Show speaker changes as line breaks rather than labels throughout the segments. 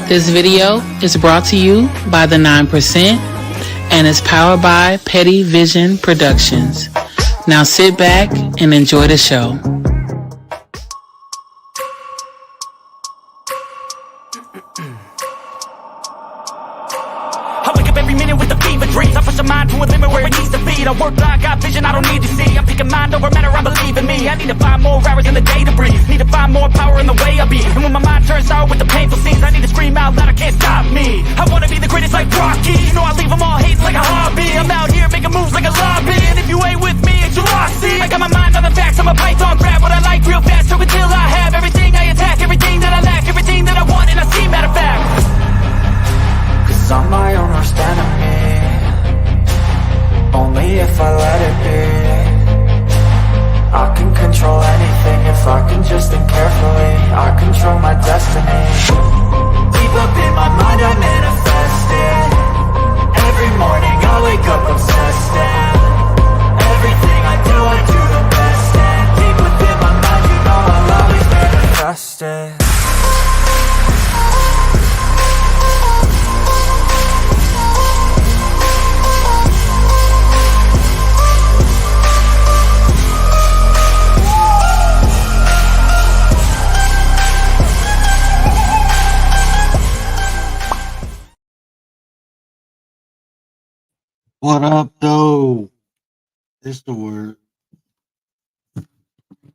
This video is brought to you by the 9% and is powered by Petty Vision Productions. Now sit back and enjoy the show.
I wake up every minute with the fever dreams. I push my mind to a limit where it needs to be. I work blind, got vision I don't need to see. I'm picking mind over matter, I believe in me. I need to find more hours in the day to breathe. Need to find more power in the way I be. And when my mind turns sour with the painful scenes, I need to scream out loud, I can't stop me. I wanna be the greatest like Rocky. You know I leave them all hating like a hobby. I'm out here making moves like a lobby. And if you ain't with me, it's your lossy. I got my mind on the facts, I'm a python, grab what I like real fast. So until I have everything I attack, everything that I lack, everything that I want, and I see matter of fact. Cause I'm my own worst enemy. Only if I let it be. I can control anything if I can just think carefully. I control my destiny. Deep up in my mind I manifest it. Every morning I wake up obsessed and everything I do the best. And deep within my mind you know I'll always manifest it.
What up, though? It's the word.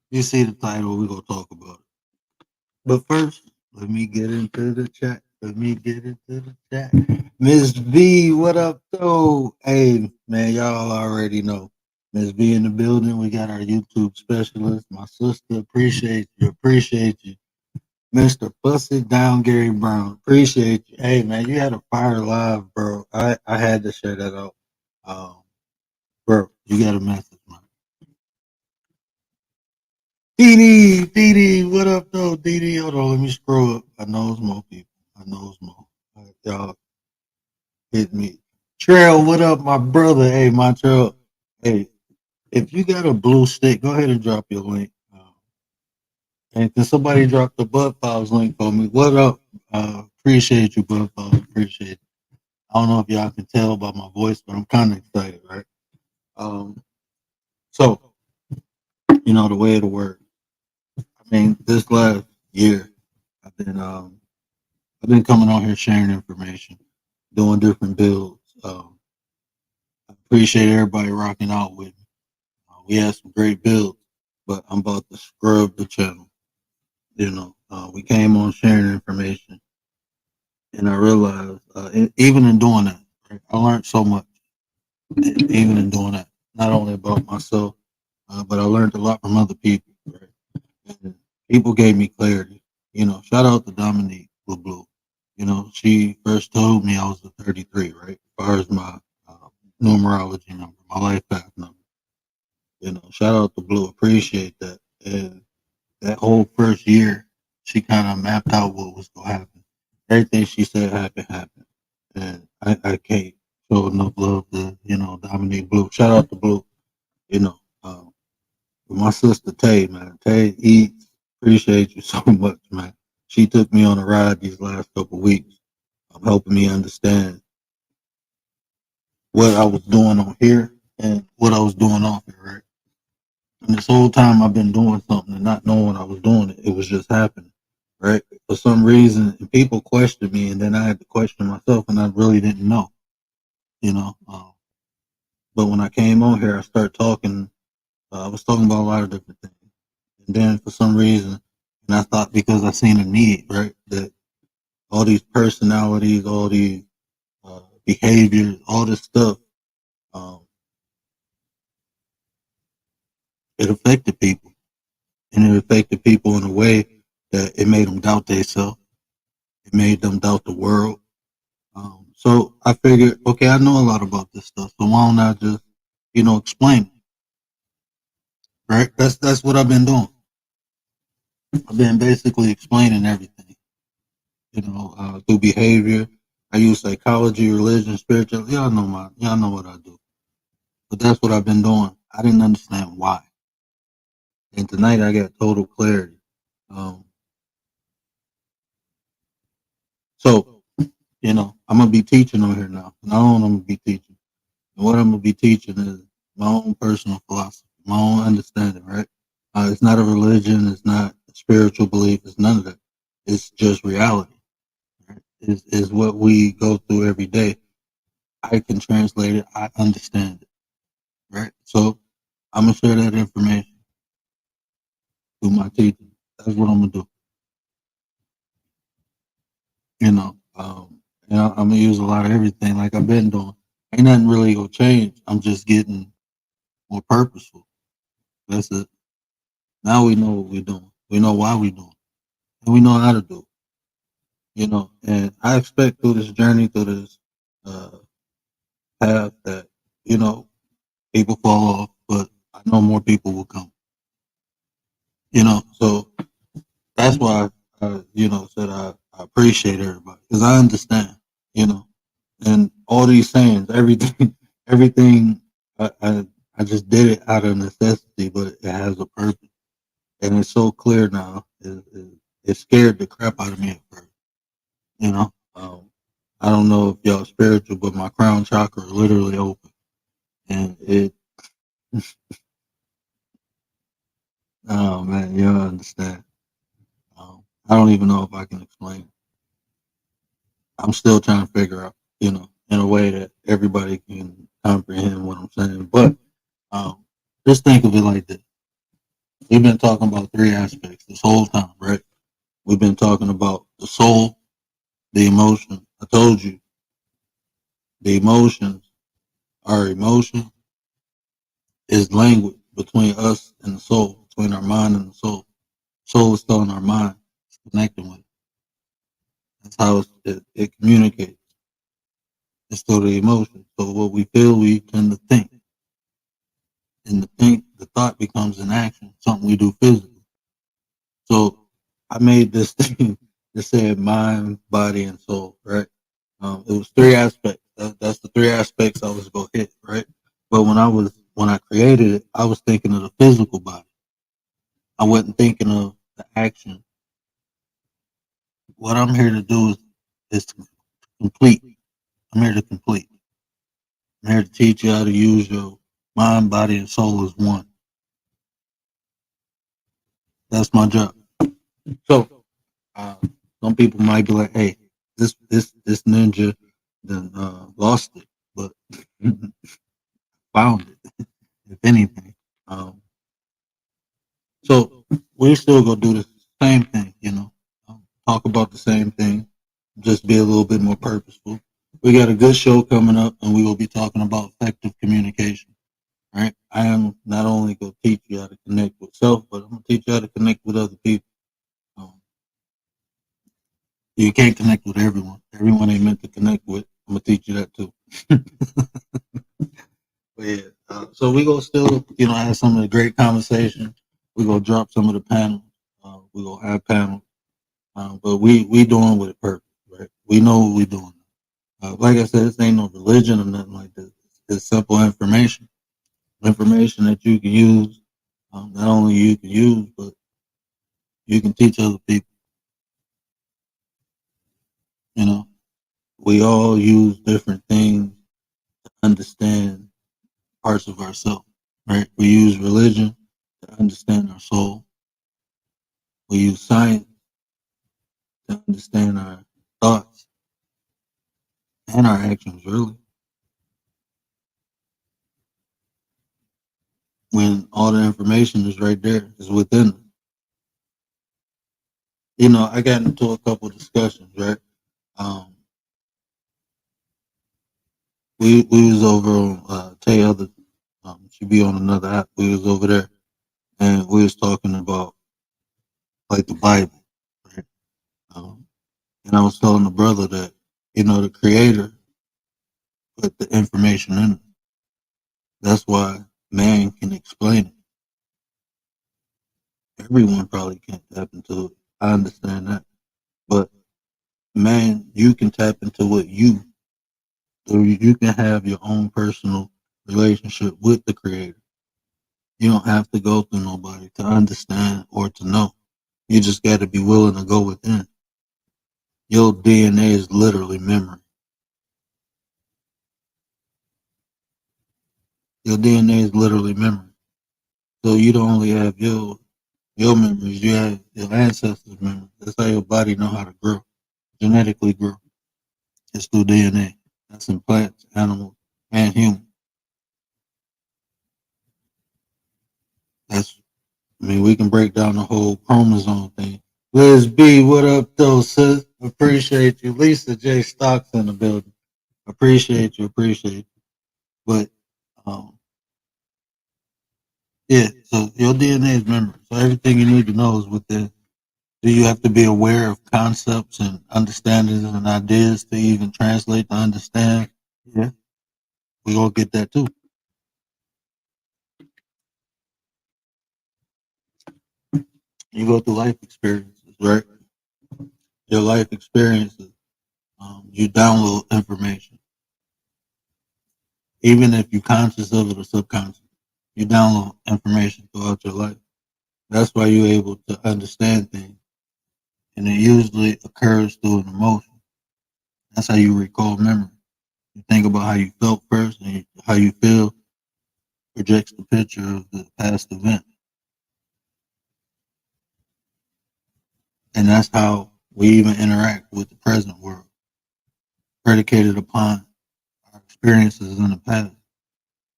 You see the title, we're going to talk about it. But first, let me get into the chat. Miss V, what up, though? Hey, man, y'all already know. Miss V in the building. We got our YouTube specialist. My sister, appreciate you. Mr. Bust It Down, Gary Brown. Appreciate you. Hey, man, you had a fire live, bro. I had to share that out. Bro, you got a message, man. Dee, what up, though? Dee, hold on, let me scroll up. I know it's more people. All right, y'all hit me. Trail, what up, my brother? Hey, Montreal. Hey, if you got a blue stick, go ahead and drop your link. And can somebody drop the Bud Files link for me? What up? Appreciate you, Bud Files. Appreciate it. I don't know if y'all can tell by my voice, but I'm kind of excited, right? So, you know, the way it'll work. I mean, this last year, I've been coming on here sharing information, doing different builds. I appreciate everybody rocking out with me. We had some great builds, but I'm about to scrub the channel. You know, we came on sharing information, and I realized, even in doing that, right, I learned so much. Even in doing that, not only about myself, but I learned a lot from other people. Right? And people gave me clarity. You know, shout out to Dominique Blue. You know, she first told me I was a 33, right? As far as my numerology number, my life path number. You know, shout out to Blue. Appreciate that. And that whole first year, she kind of mapped out what was going to happen. Everything she said happened. And I can't show enough love to, you know, Dominique Blue. Shout out to Blue. You know, my sister Tay, man. Tay Eats, appreciate you so much, man. She took me on a ride these last couple of weeks, helping me understand what I was doing on here and what I was doing off here, right? And this whole time I've been doing something and not knowing I was doing it. It was just happening, right? For some reason, and people questioned me, and then I had to question myself, and I really didn't know, you know. But when I came on here, I started talking. I was talking about a lot of different things. And then for some reason, and I thought because I seen a need, right, that all these personalities, all these behaviors, all this stuff, it affected people. And it affected people in a way that it made them doubt themselves. It made them doubt the world. So I figured, okay, I know a lot about this stuff, so why don't I just, you know, explain it? Right? That's what I've been doing. I've been basically explaining everything, you know, through behavior. I use psychology, religion, spiritual. Y'all know what I do. But that's what I've been doing. I didn't understand why. And tonight I got total clarity. So gonna be teaching on here now. Not only I'm gonna be teaching, and what I'm gonna be teaching is my own personal philosophy, my own understanding. Right? It's not a religion. It's not a spiritual belief. It's none of that. It's just reality. Right? Is what we go through every day. I can translate it. I understand it. Right? So I'm gonna share that information through my teaching. That's what I'm gonna do. You know, I'm gonna use a lot of everything like I've been doing. Ain't nothing really gonna change. I'm just getting more purposeful. That's it. Now we know what we're doing. We know why we're doing it. And we know how to do it. You know, and I expect through this journey, through this uh, path that, you know, people fall off, but I know more people will come. You know, so that's why you know, said I appreciate everybody because I understand, you know, and all these sayings, everything, everything. I, I I just did it out of necessity, but it has a purpose, and it's so clear now. It scared the crap out of me at first, you know. I don't know if y'all spiritual, but my crown chakra is literally open, and it. Oh man, you don't understand. I don't even know if I can explain. I'm still trying to figure out, you know, in a way that everybody can comprehend what I'm saying. But um, just think of it like this: we've been talking about three aspects this whole time, right? We've been talking about the soul, the emotion. I told you the emotions, our emotion is language between us and the soul, between our mind and the soul. Soul is still in our mind, it's connecting with it. That's how it communicates. It's still the emotion. So what we feel, we tend to think. And the thought becomes an action, something we do physically. So I made this thing that said mind, body, and soul, right? It was three aspects. That's the three aspects I was gonna hit, right? But when I created it, I was thinking of the physical body. I wasn't thinking of the action. What I'm here to do is to complete. I'm here to complete. I'm here to teach you how to use your mind, body, and soul as one. That's my job. So uh, some people might be like, "Hey, this ninja then lost it, but found it, if anything." Um, so we're still gonna do the same thing, you know, talk about the same thing, just be a little bit more purposeful. We got a good show coming up, and we will be talking about effective communication. Right? I am not only gonna teach you how to connect with self, but I'm gonna teach you how to connect with other people. Um, you can't connect with everyone. Everyone ain't meant to connect with. I'm gonna teach you that too. But yeah, so we gonna still, you know, have some of the great conversation. We gonna drop some of the panels. We gonna have panels, but we doing with a purpose, right? We know what we doing. Like I said, this ain't no religion or nothing like this. It's simple information that you can use. Not only you can use, but you can teach other people. You know, we all use different things to understand parts of ourselves, right? We use religion to understand our soul. We use science to understand our thoughts and our actions, really. When all the information is right there, is within us. You know, I got into a couple of discussions, right? Um, we was over on Tay other she be on another app. We was over there and we was talking about like the Bible, right? And I was telling the brother that, you know, the creator put the information in it. That's why man can explain it. Everyone probably can't tap into it. I understand that. But man, you can tap into what so you can have your own personal relationship with the creator. You don't have to go through nobody to understand or to know. You just got to be willing to go within. Your DNA is literally memory. Your DNA is literally memory. So you don't only have your memories, you have your ancestors' memories. That's how your body know how to grow, genetically grow. It's through DNA. That's in plants, animals, and humans. That's, I mean, we can break down the whole chromosome thing. Liz B, what up, though, sis? Appreciate you. Lisa J. Stocks in the building. Appreciate you. But, um, yeah, so your DNA is memory. So everything you need to know is within. Do you have to be aware of concepts and understandings and ideas to even translate to understand? Yeah, we gonna get that too. You go through life experiences, right? Your life experiences, you download information. Even if you're conscious of it or subconscious, you download information throughout your life. That's why you're able to understand things. And it usually occurs through an emotion. That's how you recall memory. You think about how you felt first, and how you feel projects the picture of the past event. And that's how we even interact with the present world, predicated upon our experiences in the past.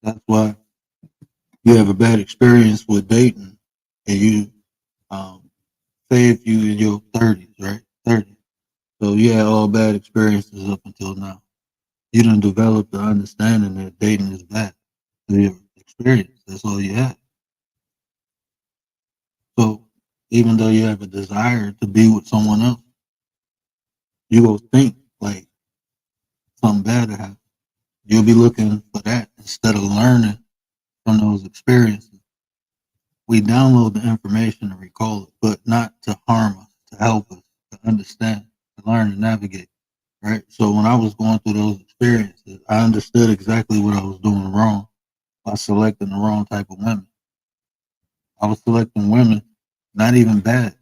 That's why you have a bad experience with dating, and you, say if you in your 30s, right? 30. So you had all bad experiences up until now. You didn't develop the understanding that dating is bad. Your experience, that's all you had. So even though you have a desire to be with someone else, you will think like something bad to happen. You'll be looking for that instead of learning from those experiences. We download the information to recall it, but not to harm us, to help us, to understand, to learn and navigate. Right. So when I was going through those experiences, I understood exactly what I was doing wrong by selecting the wrong type of women. I was selecting women, not even bad.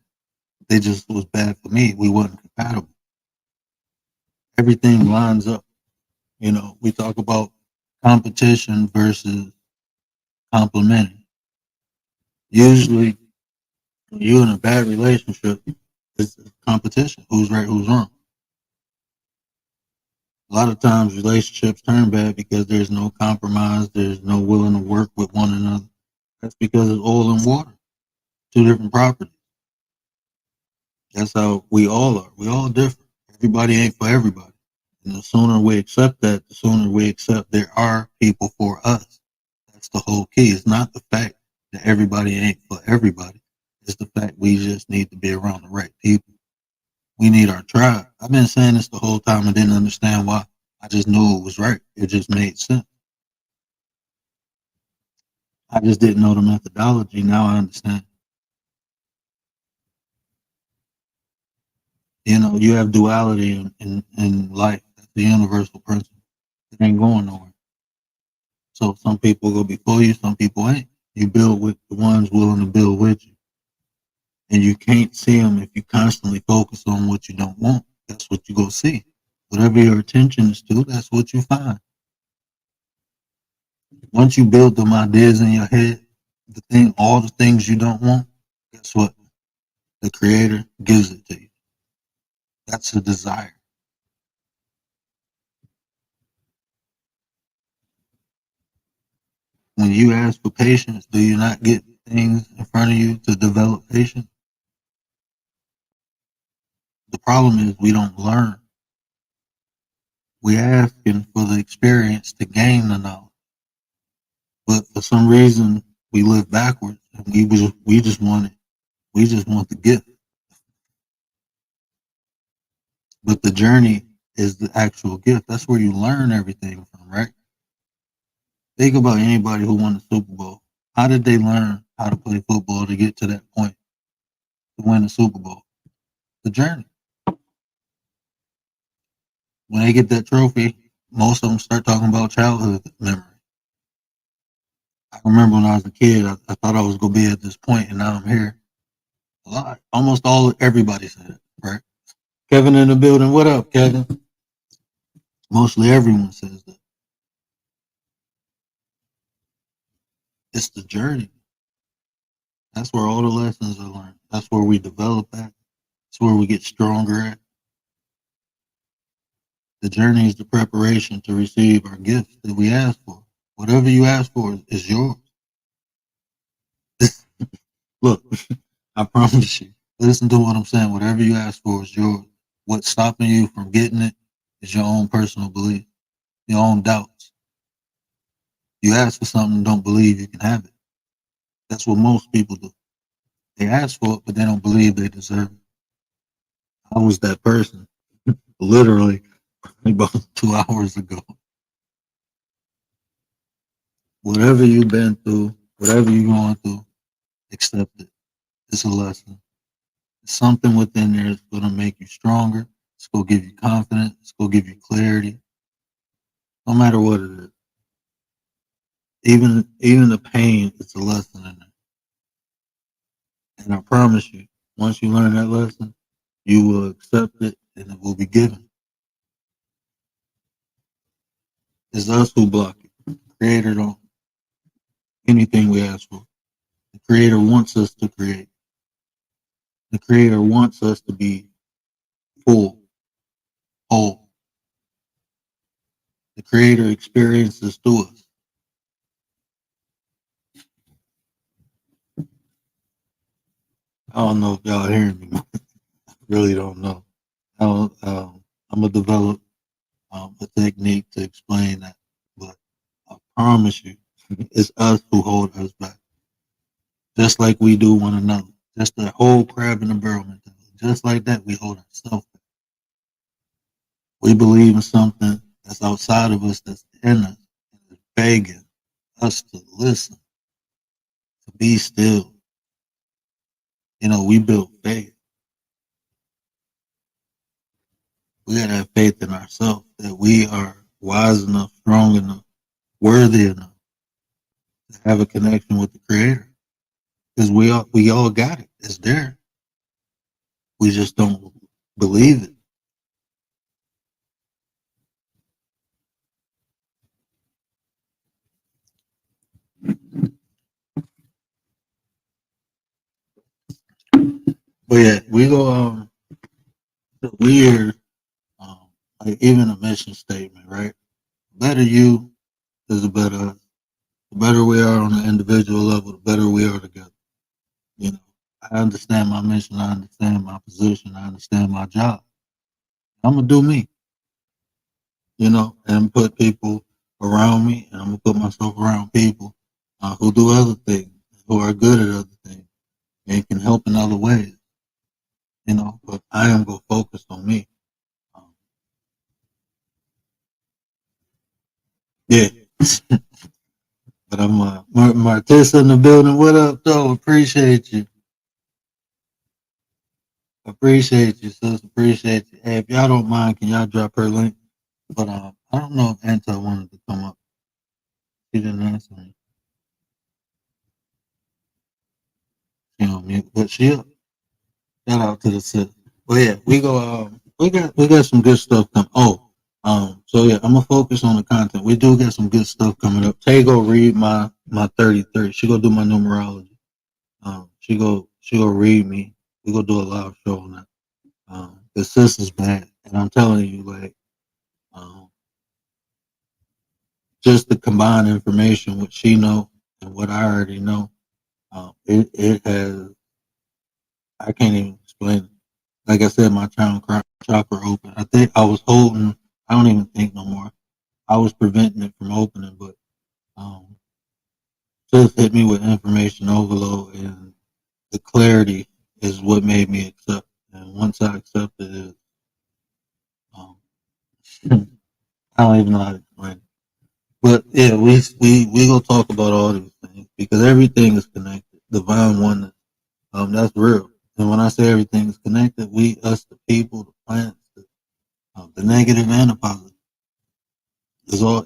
They just was bad for me. We wasn't compatible. Everything lines up. You know, we talk about competition versus complimenting. Usually, when you're in a bad relationship, it's competition. Who's right, who's wrong. A lot of times relationships turn bad because there's no compromise, there's no willing to work with one another. That's because it's oil and water, two different properties. That's how we all are. We all different. Everybody ain't for everybody. And the sooner we accept that, the sooner we accept there are people for us. That's the whole key. It's not the fact that everybody ain't for everybody. It's the fact we just need to be around the right people. We need our tribe. I've been saying this the whole time and didn't understand why. I just knew it was right. It just made sense. I just didn't know the methodology. Now I understand. You know, you have duality in life. That's the universal principle. It ain't going nowhere. So some people go before you, some people ain't. You build with the ones willing to build with you. And you can't see them if you constantly focus on what you don't want. That's what you go see. Whatever your attention is to, that's what you find. Once you build them ideas in your head, all the things you don't want, guess what? The creator gives it to you. That's a desire. When you ask for patience, do you not get things in front of you to develop patience? The problem is we don't learn. We asking for the experience to gain the knowledge. But for some reason we live backwards and we just want it. We just want the gift. But the journey is the actual gift. That's where you learn everything from, right? Think about anybody who won the Super Bowl. How did they learn how to play football to get to that point to win the Super Bowl? The journey. When they get that trophy, most of them start talking about childhood memory. I remember when I was a kid, I thought I was going to be at this point, and now I'm here. Everybody said it, right? Kevin in the building. What up, Kevin? Mostly everyone says that. It's the journey. That's where all the lessons are learned. That's where we develop at. That's where we get stronger at. The journey is the preparation to receive our gifts that we ask for. Whatever you ask for is yours. Look, I promise you. Listen to what I'm saying. Whatever you ask for is yours. What's stopping you from getting it is your own personal belief, your own doubts. You ask for something and don't believe you can have it. That's what most people do. They ask for it, but they don't believe they deserve it. I was that person, literally, about 2 hours ago. Whatever you've been through, whatever you're going through, accept it. It's a lesson. It's something within there that's going to make you stronger. It's going to give you confidence. It's going to give you clarity. No matter what it is. Even the pain, it's a lesson in it. And I promise you, once you learn that lesson, you will accept it and it will be given. It's us who block it. The Creator don't. Anything we ask for. The Creator wants us to create. The Creator wants us to be full, whole. The Creator experiences through us. I don't know if y'all hearing me. I really don't know. I'm gonna develop a technique to explain that, but I promise you, it's us who hold us back, just like we do one another. Just the whole crab in the barrel mentality. Just like that, we hold ourselves back. We believe in something that's outside of us, that's in us, and is begging us to listen, to be still. We build faith. We gotta have faith in ourselves that we are wise enough, strong enough, worthy enough to have a connection with the Creator. Because we all got it. It's there. We just don't believe it. But yeah, we go the weird, like even a mission statement, right? Better you is a better us. The better we are on an individual level, the better we are together. I understand my mission, I understand my position, I understand my job. I'm gonna do me, and put people around me, and I'm gonna put myself around people who do other things, who are good at other things, and can help in other ways. But I am gonna focus on me. Um, yeah. But I'm Martissa in the building. What up, though? Appreciate you. Appreciate you, sis. Appreciate you. Hey, if y'all don't mind, can y'all drop her link? But I don't know if Anta wanted to come up. She didn't answer me. She on mute, but she up. Shout out to the sis. But yeah, we go. We got some good stuff coming. So yeah, I'm gonna focus on the content. We do get some good stuff coming up. Tay go read my 33. She go do my numerology. She go read me. We go do a live show on that. The sis is bad, and I'm telling you, like, just the combined information, what she know and what I already know, it has. I can't even explain it. Like I said, my chakra open. I think I was holding. I don't even think no more. I was preventing it from opening, but just hit me with information overload, and the clarity is what made me accept. And once I accepted it, um, I don't even know how to explain it. But yeah, we gonna talk about all these things because everything is connected. Divine oneness, that's real. And when I say everything is connected, us, the people, the plants, the negative and the positive,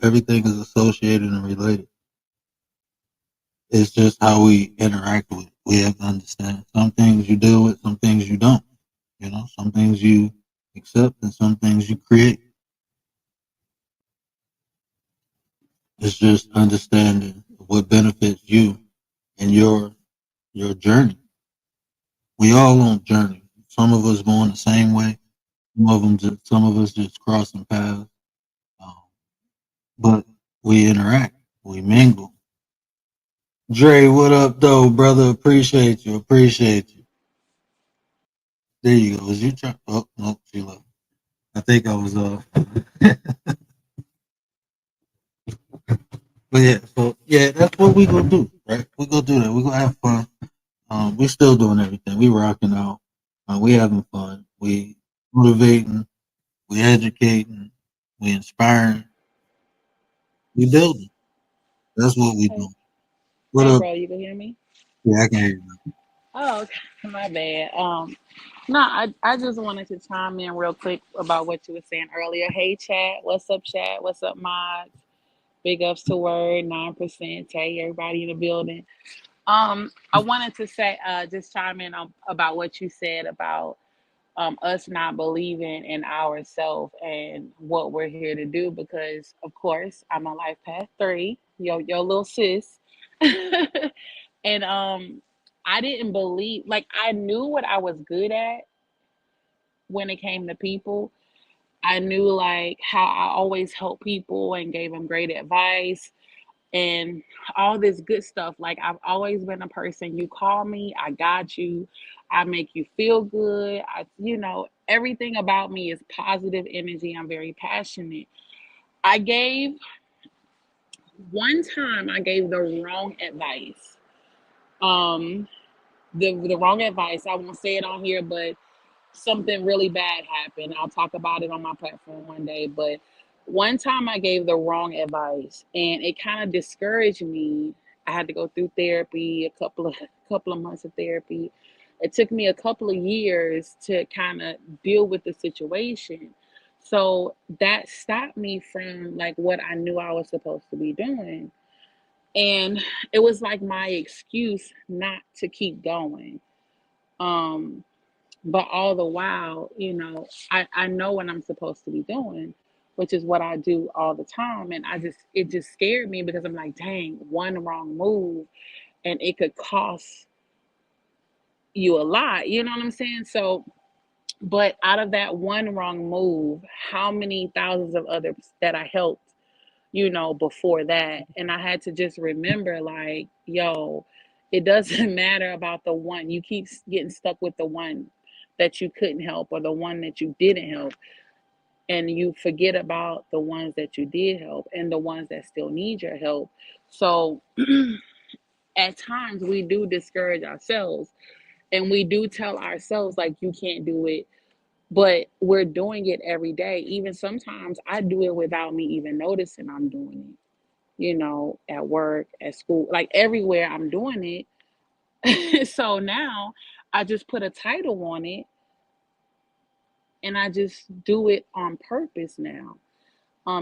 everything is associated and related. It's just how we interact with it. We have to understand some things you deal with, some things you don't. Some things you accept and some things you create. It's just understanding what benefits you and your journey. We all on journey. Some of us going the same way. Some of us just crossing paths. Um, but we interact. We mingle. Dre, what up, though, brother? Appreciate you. Appreciate you. There you go. Was you trying? Oh no, she left. I think I was but yeah, so yeah, that's what we gonna do, right? We gonna do that. We gonna have fun. We still doing everything. We rocking out. We having fun. We motivating. We educating. We inspiring. We building. That's what we
Hey,
do. What
hey,
up?
bro, you can hear me?
Yeah, I can hear you.
Oh, okay. My bad. No, I just wanted to chime in real quick about what you were saying earlier. Hey, chat. What's up, chat? What's up, mods? Big ups to Word, 9%. Hey, everybody in the building. I wanted to say, just chime in on, about what you said about us not believing in ourselves and what we're here to do. Because, of course, I'm on Life Path 3, your little sis. And I didn't believe, like, I knew what I was good at when it came to people. I knew like how I always helped people and gave them great advice and all this good stuff. Like, I've always been a person, you call me, I got you, I make you feel good. Everything about me is positive energy. I'm very passionate. I gave One time I gave the wrong advice. Um the wrong advice. I won't say it on here, but something really bad happened. I'll talk about it on my platform one day. But one time I gave the wrong advice and it kind of discouraged me. I had to go through therapy, a couple of months of therapy. It took me a couple of years to kind of deal with the situation. So that stopped me from like what I knew I was supposed to be doing. And it was like my excuse not to keep going. Um, but all the while, I know what I'm supposed to be doing, which is what I do all the time. And it just scared me because I'm like, dang, one wrong move and it could cost you a lot. You know what I'm saying? So, but out of that one wrong move, how many thousands of others that I helped, before that? And I had to just remember, like, yo, it doesn't matter about the one. You keep getting stuck with the one that you couldn't help or the one that you didn't help. And you forget about the ones that you did help and the ones that still need your help. So at times we do discourage ourselves and we do tell ourselves, like, you can't do it. But we're doing it every day. Even sometimes I do it without me even noticing I'm doing it, at work, at school, like everywhere I'm doing it. So now I just put a title on it and I just do it on purpose now,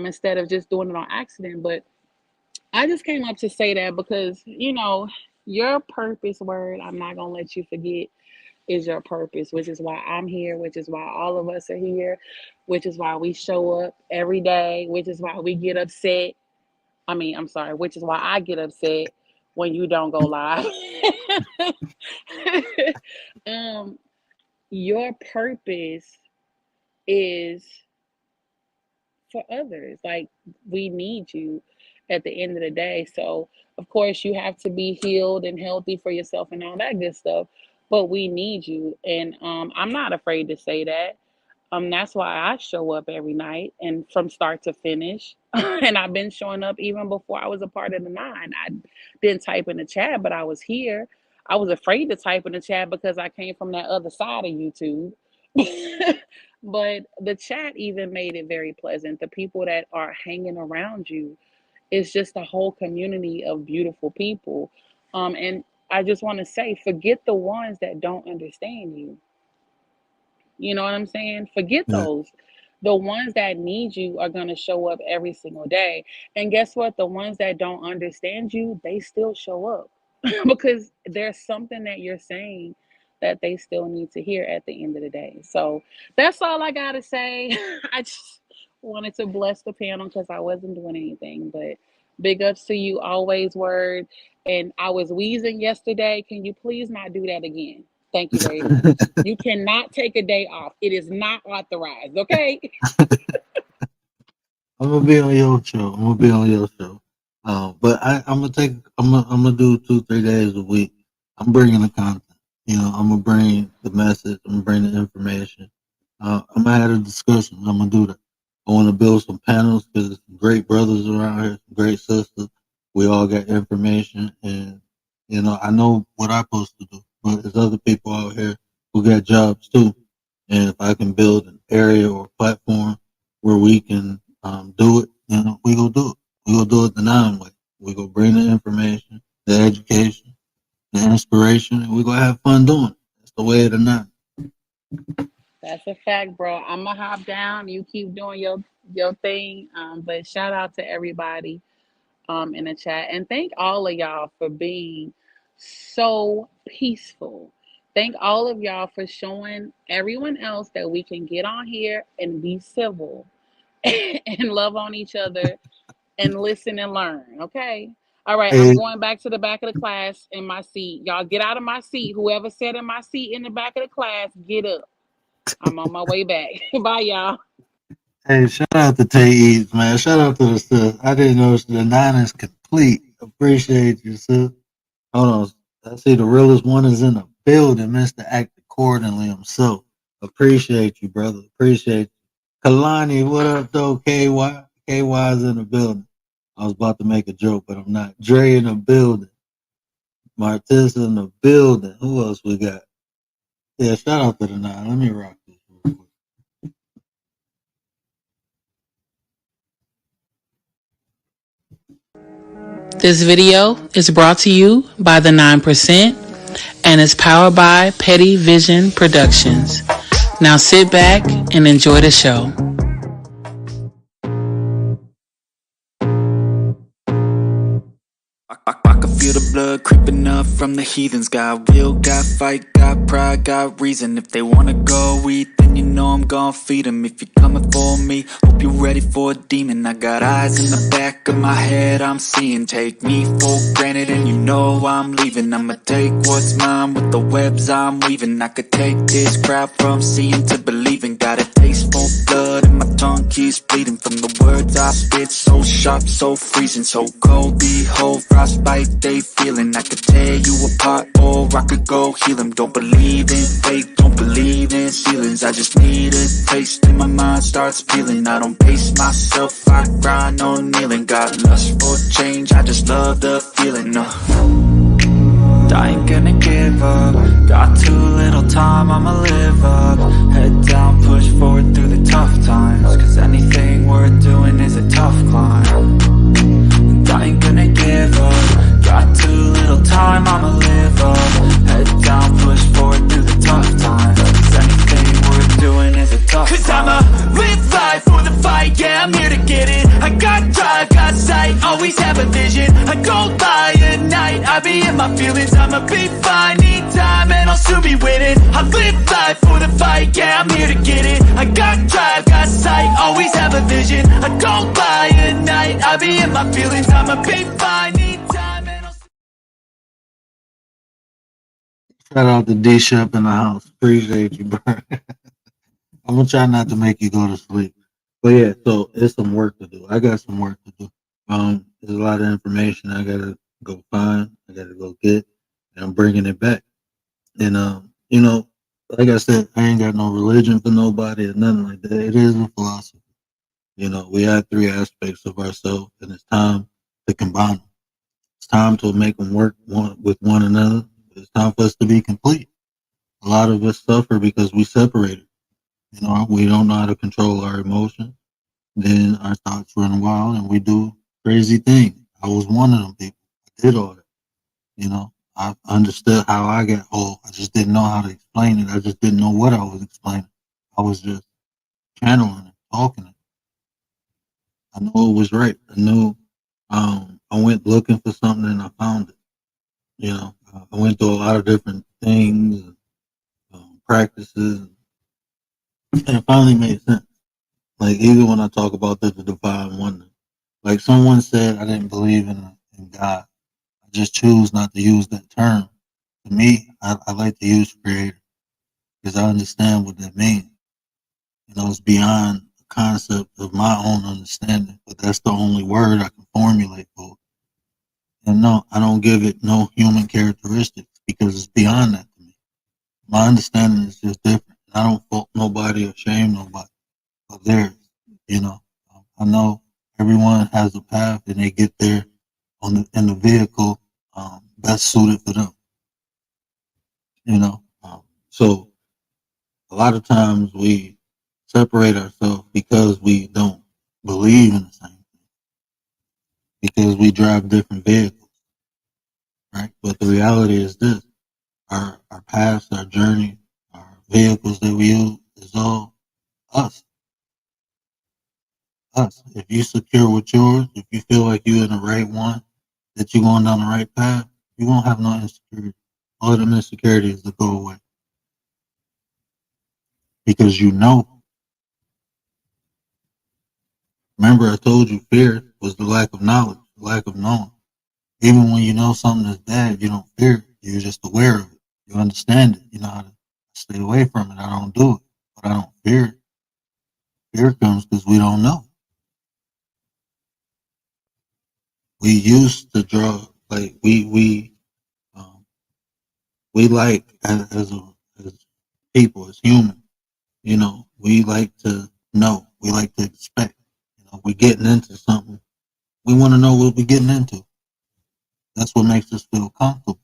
instead of just doing it on accident. But I just came up to say that because, your purpose, Word, I'm not going to let you forget, is your purpose, which is why I'm here, which is why all of us are here, which is why we show up every day, which is why we get upset. I'm sorry, which is why I get upset when you don't go live. um, your purpose is for others. Like, we need you at the end of the day. So, of course, you have to be healed and healthy for yourself and all that good stuff. But we need you, and I'm not afraid to say that. That's why I show up every night and from start to finish. And I've been showing up even before I was a part of the nine. I didn't type in the chat, but I was here. I was afraid to type in the chat because I came from that other side of YouTube. But the chat even made it very pleasant. The people that are hanging around you, it's just a whole community of beautiful people. And I just want to say, forget the ones that don't understand you. You know what I'm saying? Forget
Yeah,
those. The ones that need you are going to show up every single day. And guess what? The ones that don't understand you, they still show up because there's something that you're saying that they still need to hear at the end of the day. So that's all I got to say. I just wanted to bless the panel because I wasn't doing anything but Big ups to you, always word. And I was wheezing yesterday. Can you please not do that again? Thank you very much. You cannot take a day off. It is not authorized, okay?
I'm gonna be on your show. I'm gonna be on your show. But I'm gonna do 2, 3 days a week. I'm bringing the content. I'm gonna bring the message. I'm gonna bring the information. I'm gonna have a discussion. I'm gonna do that. I want to build some panels because there's some great brothers around here, some great sisters. We all got information, and I know what I'm supposed to do. But there's other people out here who got jobs too, and if I can build an area or platform where we can do it, we go do it. We go do it the nine way. We go bring the information, the education, the inspiration, and we gonna have fun doing it. That's the way of the nine.
That's a fact, bro. I'm gonna hop down. You keep doing your thing. But shout out to everybody in the chat, and thank all of y'all for being so peaceful. Thank all of y'all for showing everyone else that we can get on here and be civil and love on each other and listen and learn. Okay. All right, I'm
Hey,
going back to the back of the class in my seat. Y'all get out of my seat. Whoever sat in my seat in the back of the class, get up. I'm on my way back. Bye, y'all.
hey, shout out to Tay Eads, man. Shout out to the sis. I didn't know the nine is complete. Appreciate you, sis. Hold on. I see the realest one is in the building, Mr. Act Accordingly himself. Appreciate you, brother. Appreciate you. Kalani, what up, though? KY? KY is in the building. I was about to make a joke, but I'm not. Dre in the building. Martez in the building. Who else we got? Yeah, shout out to the nine. Let me rock this real quick.
This video is brought to you by the 9% and is powered by Petty Vision Productions. Now sit back and enjoy the show.
I can feel the blood creeping up from the heathens. Got will, got fight, got pride, got reason. If they wanna go eat, then you know I'm gon' feed them. If you're coming for me, hope you're ready for a demon. I got eyes in the back of my head, I'm seeing. Take me for granted and you know I'm leaving. I'ma take what's mine with the webs I'm weaving. I could take this crowd from seeing to believing. Got a taste for blood and my tongue keeps bleeding. From the words I spit, so sharp, so freezing. So cold, behold, frostbite they feeling. I could tear you apart or I could go heal them. Don't believe in fate, don't believe in ceilings. I just need a taste and my mind starts peeling. I don't pace myself, I grind on kneeling. Got lust for change, I just love the feeling. I ain't gonna give up. Got too little time, I'ma live up. Head down, push forward through the tough times. Cause anything worth doing is a tough climb. And I ain't gonna give up. Got too little time, I'ma live up. Head down, push forward through the tough times. Cause anything worth doing is a tough climb. Cause I'ma live life for the fight, yeah, I'm here to get it. I got drive, got sight, always have a vision. I go by at night, I be in my feelings. I'ma be fine, need time and I'll soon be winning. I live life for the fight, yeah, I'm here to get it. I got drive, got sight, always have a vision. I go by at night, I be in my feelings. I'ma be fine, need time and I'll
Shout out to D Shep in the house. Appreciate you, bro. I'm gonna try not to make you go to sleep. But yeah, so it's some work to do. I got some work to do. There's a lot of information I gotta go find. I gotta go get, and I'm bringing it back. And like I said, I ain't got no religion for nobody or nothing like that. It is a philosophy. We have three aspects of ourselves, and it's time to combine them. It's time to make them work with one another. It's time for us to be complete. A lot of us suffer because we separated. We don't know how to control our emotions. Then our thoughts run wild and we do crazy things. I was one of them people. I did all that. I understood how I got whole. I just didn't know how to explain it. I just didn't know what I was explaining. I was just channeling it, talking it. I knew it was right. I knew I went looking for something and I found it. I went through a lot of different things, practices, and it finally made sense. Like even when I talk about the divine oneness, Like someone said, I didn't believe in God. I just choose not to use that term. To me, I like to use creator because I understand what that means. You know, it's beyond the concept of my own understanding, but that's the only word I can formulate for it. And no, I don't give it no human characteristics because it's beyond that to me. My understanding is just different. I don't fault nobody or shame nobody of theirs. You know, I know everyone has a path and they get there in the vehicle best suited for them. You know, so a lot of times we separate ourselves because we don't believe in the same thing, because we drive different vehicles, right? But the reality is this: our past, our journey, our vehicles that we use is all us. Us. If you secure with yours, if you feel like you're in the right one, that you're going down the right path, you won't have no insecurity. All of them insecurities will go away because you know. Remember, I told you fear was the lack of knowledge, the lack of knowing. Even when you know something is bad, you don't fear it. You're just aware of it. You understand it. You know how to stay away from it. I don't do it, but I don't fear it. Fear comes because we don't know. We used to draw like we like as people as humans. You know, we like to know. We like to expect. You know, we're getting into something. We want to know what we're getting into. That's what makes us feel comfortable.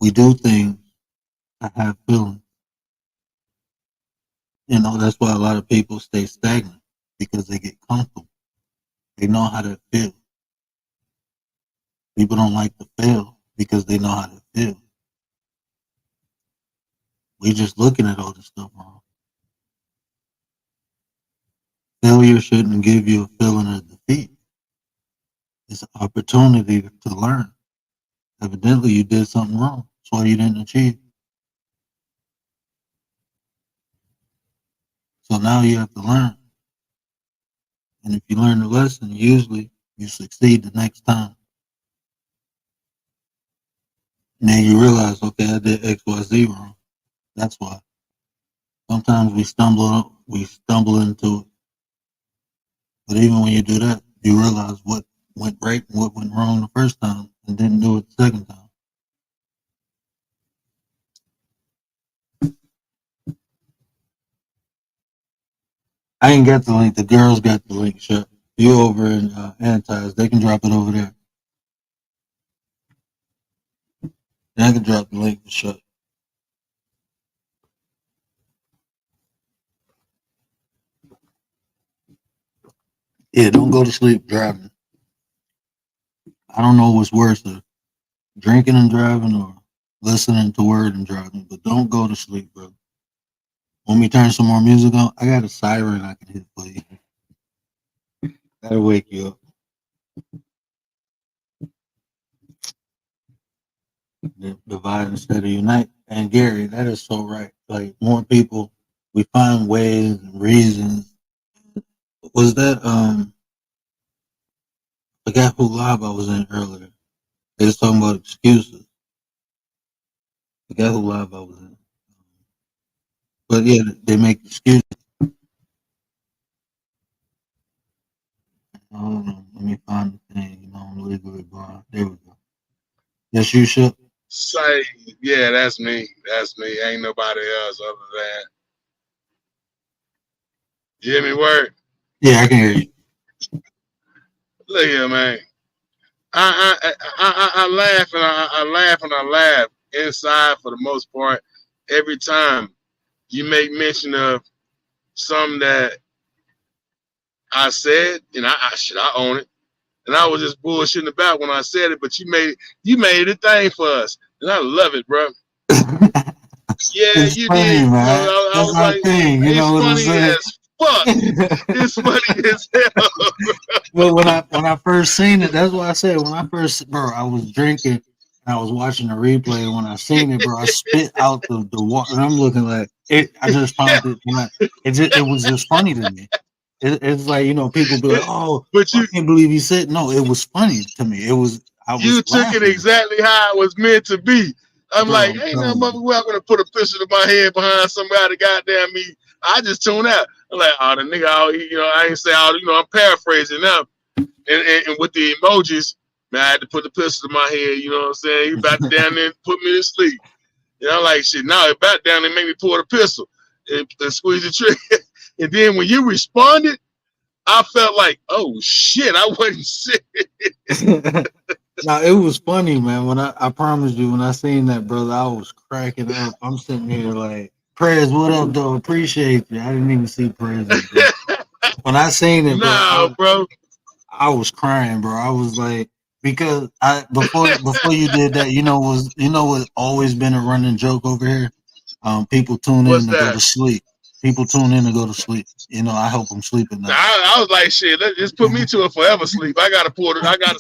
We do things to have feelings. You know, that's why a lot of people stay stagnant because they get comfortable. They know how to feel. People don't like to fail because they know how to feel. We just looking at all this stuff wrong. Failure shouldn't give you a feeling of defeat. It's an opportunity to learn. Evidently, you did something wrong. That's why you didn't achieve. So now you have to learn. And if you learn the lesson, usually you succeed the next time. And then you realize, okay, I did X, Y, Z wrong. That's why. Sometimes we stumble into it. But even when you do that, you realize what went right and what went wrong the first time and didn't do it the second time. I ain't got the link. The girls got the link. Shut. You over in Antis, they can drop it over there. I can drop the link for shut. Yeah, don't go to sleep driving. I don't know what's worse, drinking and driving or listening to word and driving, but don't go to sleep, bro. Want me to turn some more music on? I got a siren I can hit for you. That'll wake you up. Divide instead of unite. And Gary, that is so right. Like more people, we find ways and reasons. Was that I forgot who live I was in earlier. They was talking about excuses. I forgot who live I was in. But yeah, they make excuses. Hold on, let me find the thing. You know, I'm legally blind. There we go. Yes, you should.
Say, yeah, that's me. That's me. Ain't nobody else other than. You hear me, word?
Yeah, I can hear you.
Look here, man. I laugh and I laugh and I laugh inside for the most part every time you make mention of something that I said, and I own it. And I was just bullshitting about when I said it, but you made it a thing for us. And I love it, bro. Yeah,
It's
you
funny,
did.
man.
I
That's
was
my
like,
thing. You
it's
know what I'm
funny
saying?
as fuck. It's funny as hell.
Well, when I first seen it, that's what I said. When I first, bro, I was drinking and I was watching the replay. And when I seen it, bro, I spit out the water, and I'm looking like it. I just found it. It was just funny to me. It's like, you know, people be like, "Oh,
But
I can't believe he said." No, it was funny to me. I
you
was
took it
laughing,
exactly how it was meant to be. I'm
bro.
like,
I'm
ain't no
telling you.
motherfucker gonna put a pistol to my head behind somebody goddamn me. I just tune out. I'm like, oh, the nigga, I ain't say all, I'm paraphrasing now. And with the emojis, man, I had to put the pistol to my head, you know what I'm saying? He about to down there and put me to sleep. And I'm like, shit, now it back down and make me pull the pistol and squeeze the trigger. And then when you responded, I felt like, oh shit, I wasn't serious.
Now it was funny, man. When I promise you, when I seen that, brother, I was cracking up. I'm sitting here like, Prez, what up, though? Appreciate you. I didn't even see Prez up there. When I seen it,
Nah, bro.
I was crying, bro. I was like, because before you did that, what always been a running joke over here. People tune
What's
in to go
that?
to sleep. People tune in to go to sleep. I help them sleep at night.
I was like, shit, just put me to a forever sleep. I gotta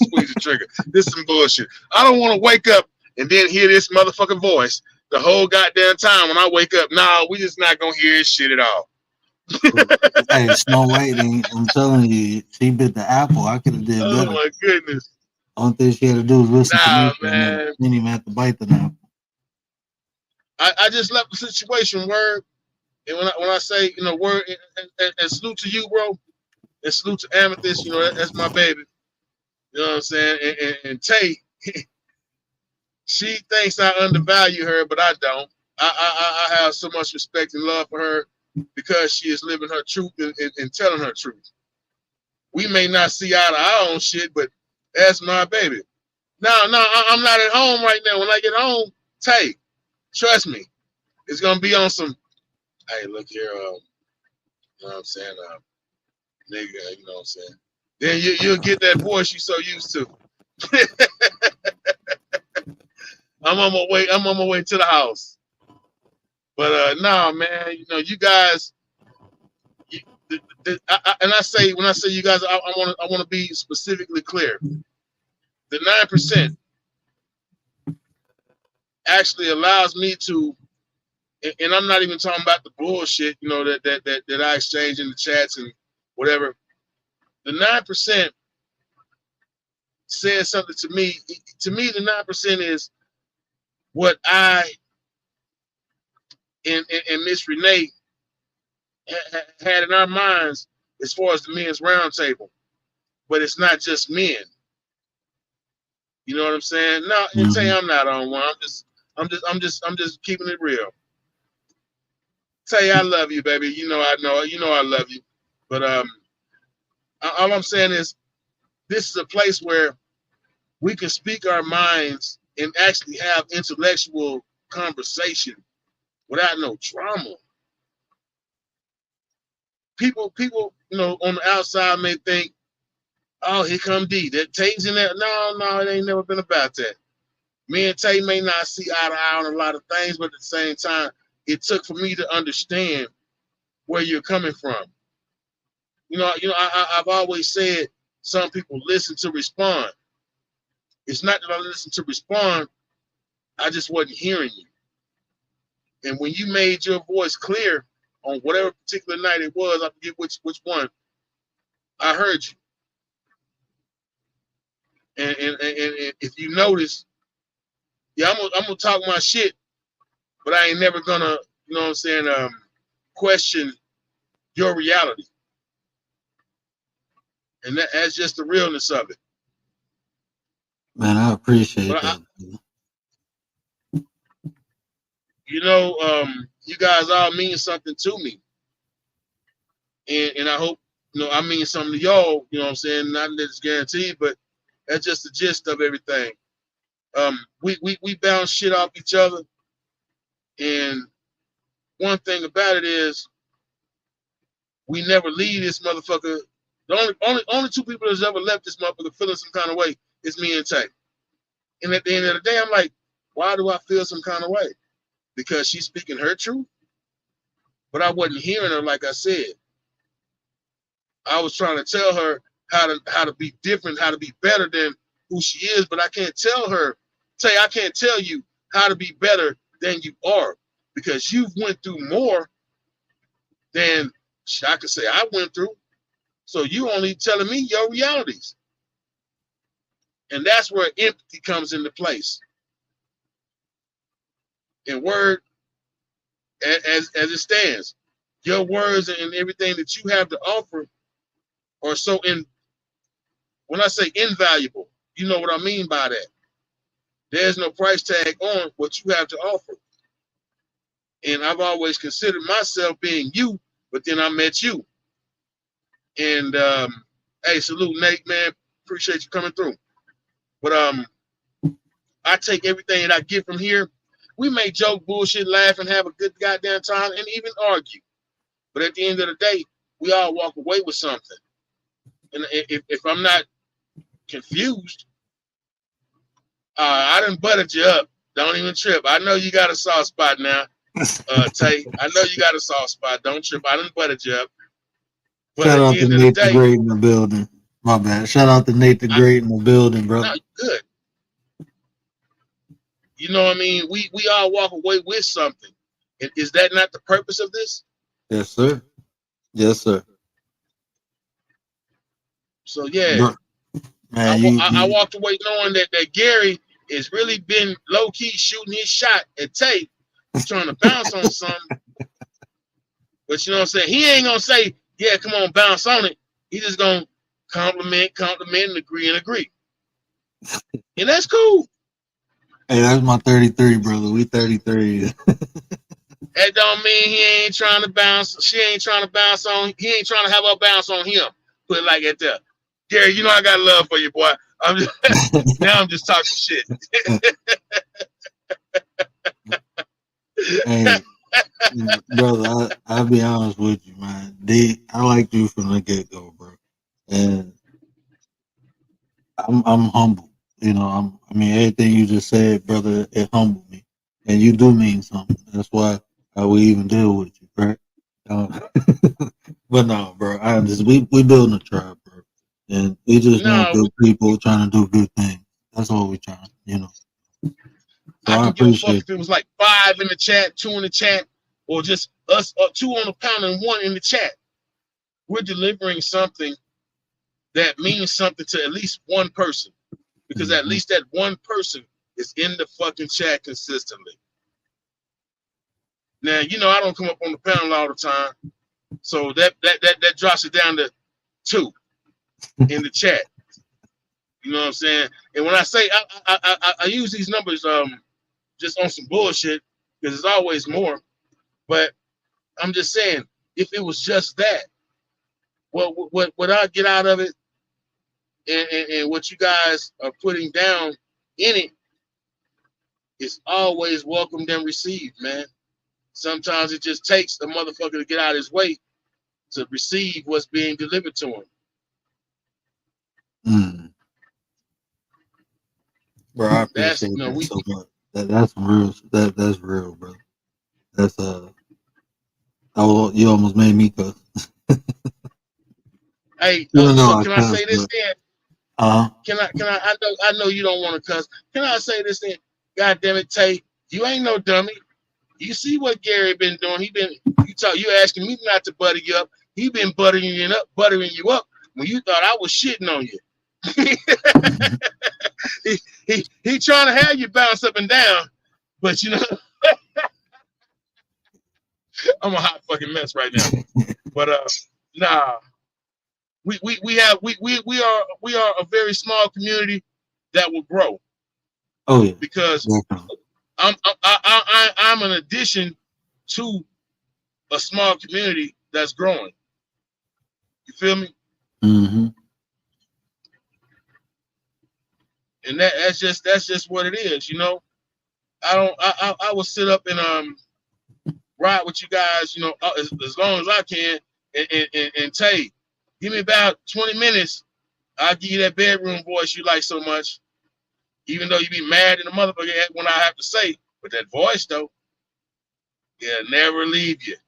squeeze the trigger. This is some bullshit. I don't want to wake up and then hear this motherfucking voice the whole goddamn time when I wake up. Nah, we just not gonna hear this shit at all.
Hey, Snow White, I'm telling you, she bit the apple. I could have did
Oh
better.
my goodness.
Only thing she had to do was listen to
Nah,
me for a minute.
man.
She didn't even have to bite the apple.
I just left the situation word. And when I say, word and salute to you, bro, and salute to Amethyst, that's my baby. You know what I'm saying? And Tay, she thinks I undervalue her, but I don't. I have so much respect and love for her because she is living her truth and telling her truth. We may not see eye to our own shit, but that's my baby. No, I'm not at home right now. When I get home, Tay, trust me, it's gonna be on some. Hey, look here, you know what I'm saying, nigga, you know what I'm saying. Then you'll get that voice you so used to. I'm on my way to the house. But nah, man, you guys. When I say you guys, I want to be specifically clear. The 9% actually allows me to, and I'm not even talking about the bullshit, that I exchange in the chats and whatever. The 9% says something to me. To me, the 9% is what I and Miss Renee had in our minds as far as the men's roundtable. But it's not just men. You know what I'm saying? No, and say I'm not on one. I'm just keeping it real. Tay, I love you, baby. You know I love you. But all I'm saying is this is a place where we can speak our minds and actually have intellectual conversation without no drama. People, on the outside may think, oh, here come D. That Tay's in there. No, it ain't never been about that. Me and Tay may not see eye to eye on a lot of things, but at the same time, it took for me to understand where you're coming from. I've always said some people listen to respond. It's not that I listen to respond, I just wasn't hearing you. And when you made your voice clear on whatever particular night it was, I forget which one, I heard you. And if you notice, yeah, I'm gonna talk my shit, but I ain't never gonna, you know what I'm saying, question your reality. And that's just the realness of it.
Man, I appreciate that.
You guys all mean something to me. And I hope, I mean something to y'all, you know what I'm saying? Not that it's guaranteed, but that's just the gist of everything. We bounce shit off each other. And one thing about it is we never leave this motherfucker. The only two people that's ever left this motherfucker feeling some kind of way is me and Tay. And at the end of the day, I'm like, why do I feel some kind of way? Because she's speaking her truth, but I wasn't hearing her. Like I said, I was trying to tell her how to be different, how to be better than who she is, but I can't tell her. Tay, I can't tell you how to be better than you are, because you've went through more than I could say I went through. So you only telling me your realities. And that's where empathy comes into place. And word, as it stands, your words and everything that you have to offer are so when I say invaluable, you know what I mean by that. There's no price tag on what you have to offer. And I've always considered myself being you, but then I met you. And hey, salute Nate, man. Appreciate you coming through. But I take everything that I get from here. We may joke, bullshit, laugh, and have a good goddamn time, and even argue. But at the end of the day, we all walk away with something. And if I'm not confused, I done buttered you up. Don't even trip. I know you got a soft spot now, Tay. I know you got a soft spot. Don't trip. I done buttered you up. But
Shout
at
out
the
to
end of
Nate
the
the
day,
Great in the building. My bad. Shout out to Nate the Great in the building, bro.
no, good. You know what I mean? We all walk away with something. And is that not the purpose of this?
Yes, sir. Yes, sir.
So yeah,
Bro, man,
I walked away knowing that Gary has really been low key shooting his shot at Tay, trying to bounce on something. But you know what I'm saying? He ain't gonna say, yeah, come on, bounce on it. He just gonna compliment, and agree. And that's cool.
hey, that's my 33, brother. We 33.
That don't mean he ain't trying to bounce. She ain't trying to bounce on. He ain't trying to have her bounce on him. Put it like that. Gary, you know I got love for you, boy. I'm just talking shit.
Hey, brother, I'll be honest with you, man. I liked you from the get go, bro, and I'm humble. You know, I mean, everything you just said, brother, it humbled me, and you do mean something. That's why we even deal with you, right? But no, bro, we building a tribe, bro, and we just want good people trying to do good things. That's all we trying, you know. So
I can give a fuck if it was like 5 in the chat, 2 in the chat, or just us 2 on the pound and 1 in the chat. We're delivering something that means something to at least one person, because at least that one person is in the fucking chat consistently. Now, you know I don't come up on the panel all the time, so that drops it down to 2 in the chat. You know what I'm saying? And when I say I use these numbers just on some bullshit, because there's always more. But I'm just saying, if it was just that, what I get out of it, and what you guys are putting down in it, is always welcomed and received, man. Sometimes it just takes a motherfucker to get out of his way to receive what's being delivered to him.
Bro, I appreciate that so much. That's real. That's real, bro. That's you almost made me cuss.
Hey, can I say this then? Can I? I know you don't want to cuss. Can I say this then? God damn it, Tay, you ain't no dummy. You see what Gary been doing? You asking me not to butter you up. He been buttering you up when you thought I was shitting on you. he trying to have you bounce up and down, but you know, I'm a hot fucking mess right now. But nah, we are a very small community that will grow.
Oh yeah,
because I'm an addition to a small community that's growing. You feel me?
Mm-hmm.
And that's just what it is, you know. I will sit up and ride with you guys, you know, as long as I can, and Tay, give me about 20 minutes. I'll give you that bedroom voice you like so much. Even though you be mad in the motherfucker when I have to say, but that voice though, yeah, never leave you.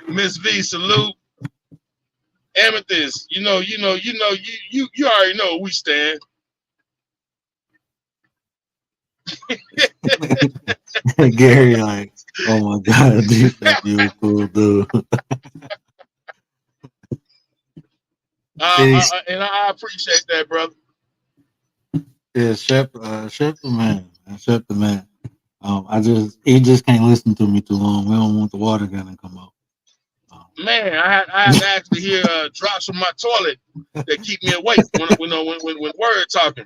Miss V, salute. Amethyst, you already know where we stand.
Gary, like, Oh my God, D-Shep, you a cool dude. Yeah,
And I appreciate that, brother.
yeah, Shep the man. Shep the man. He just can't listen to me too long. We don't want the water gun to come out. Um,
Man, I had to actually hear drops from my toilet that keep me awake when word talking.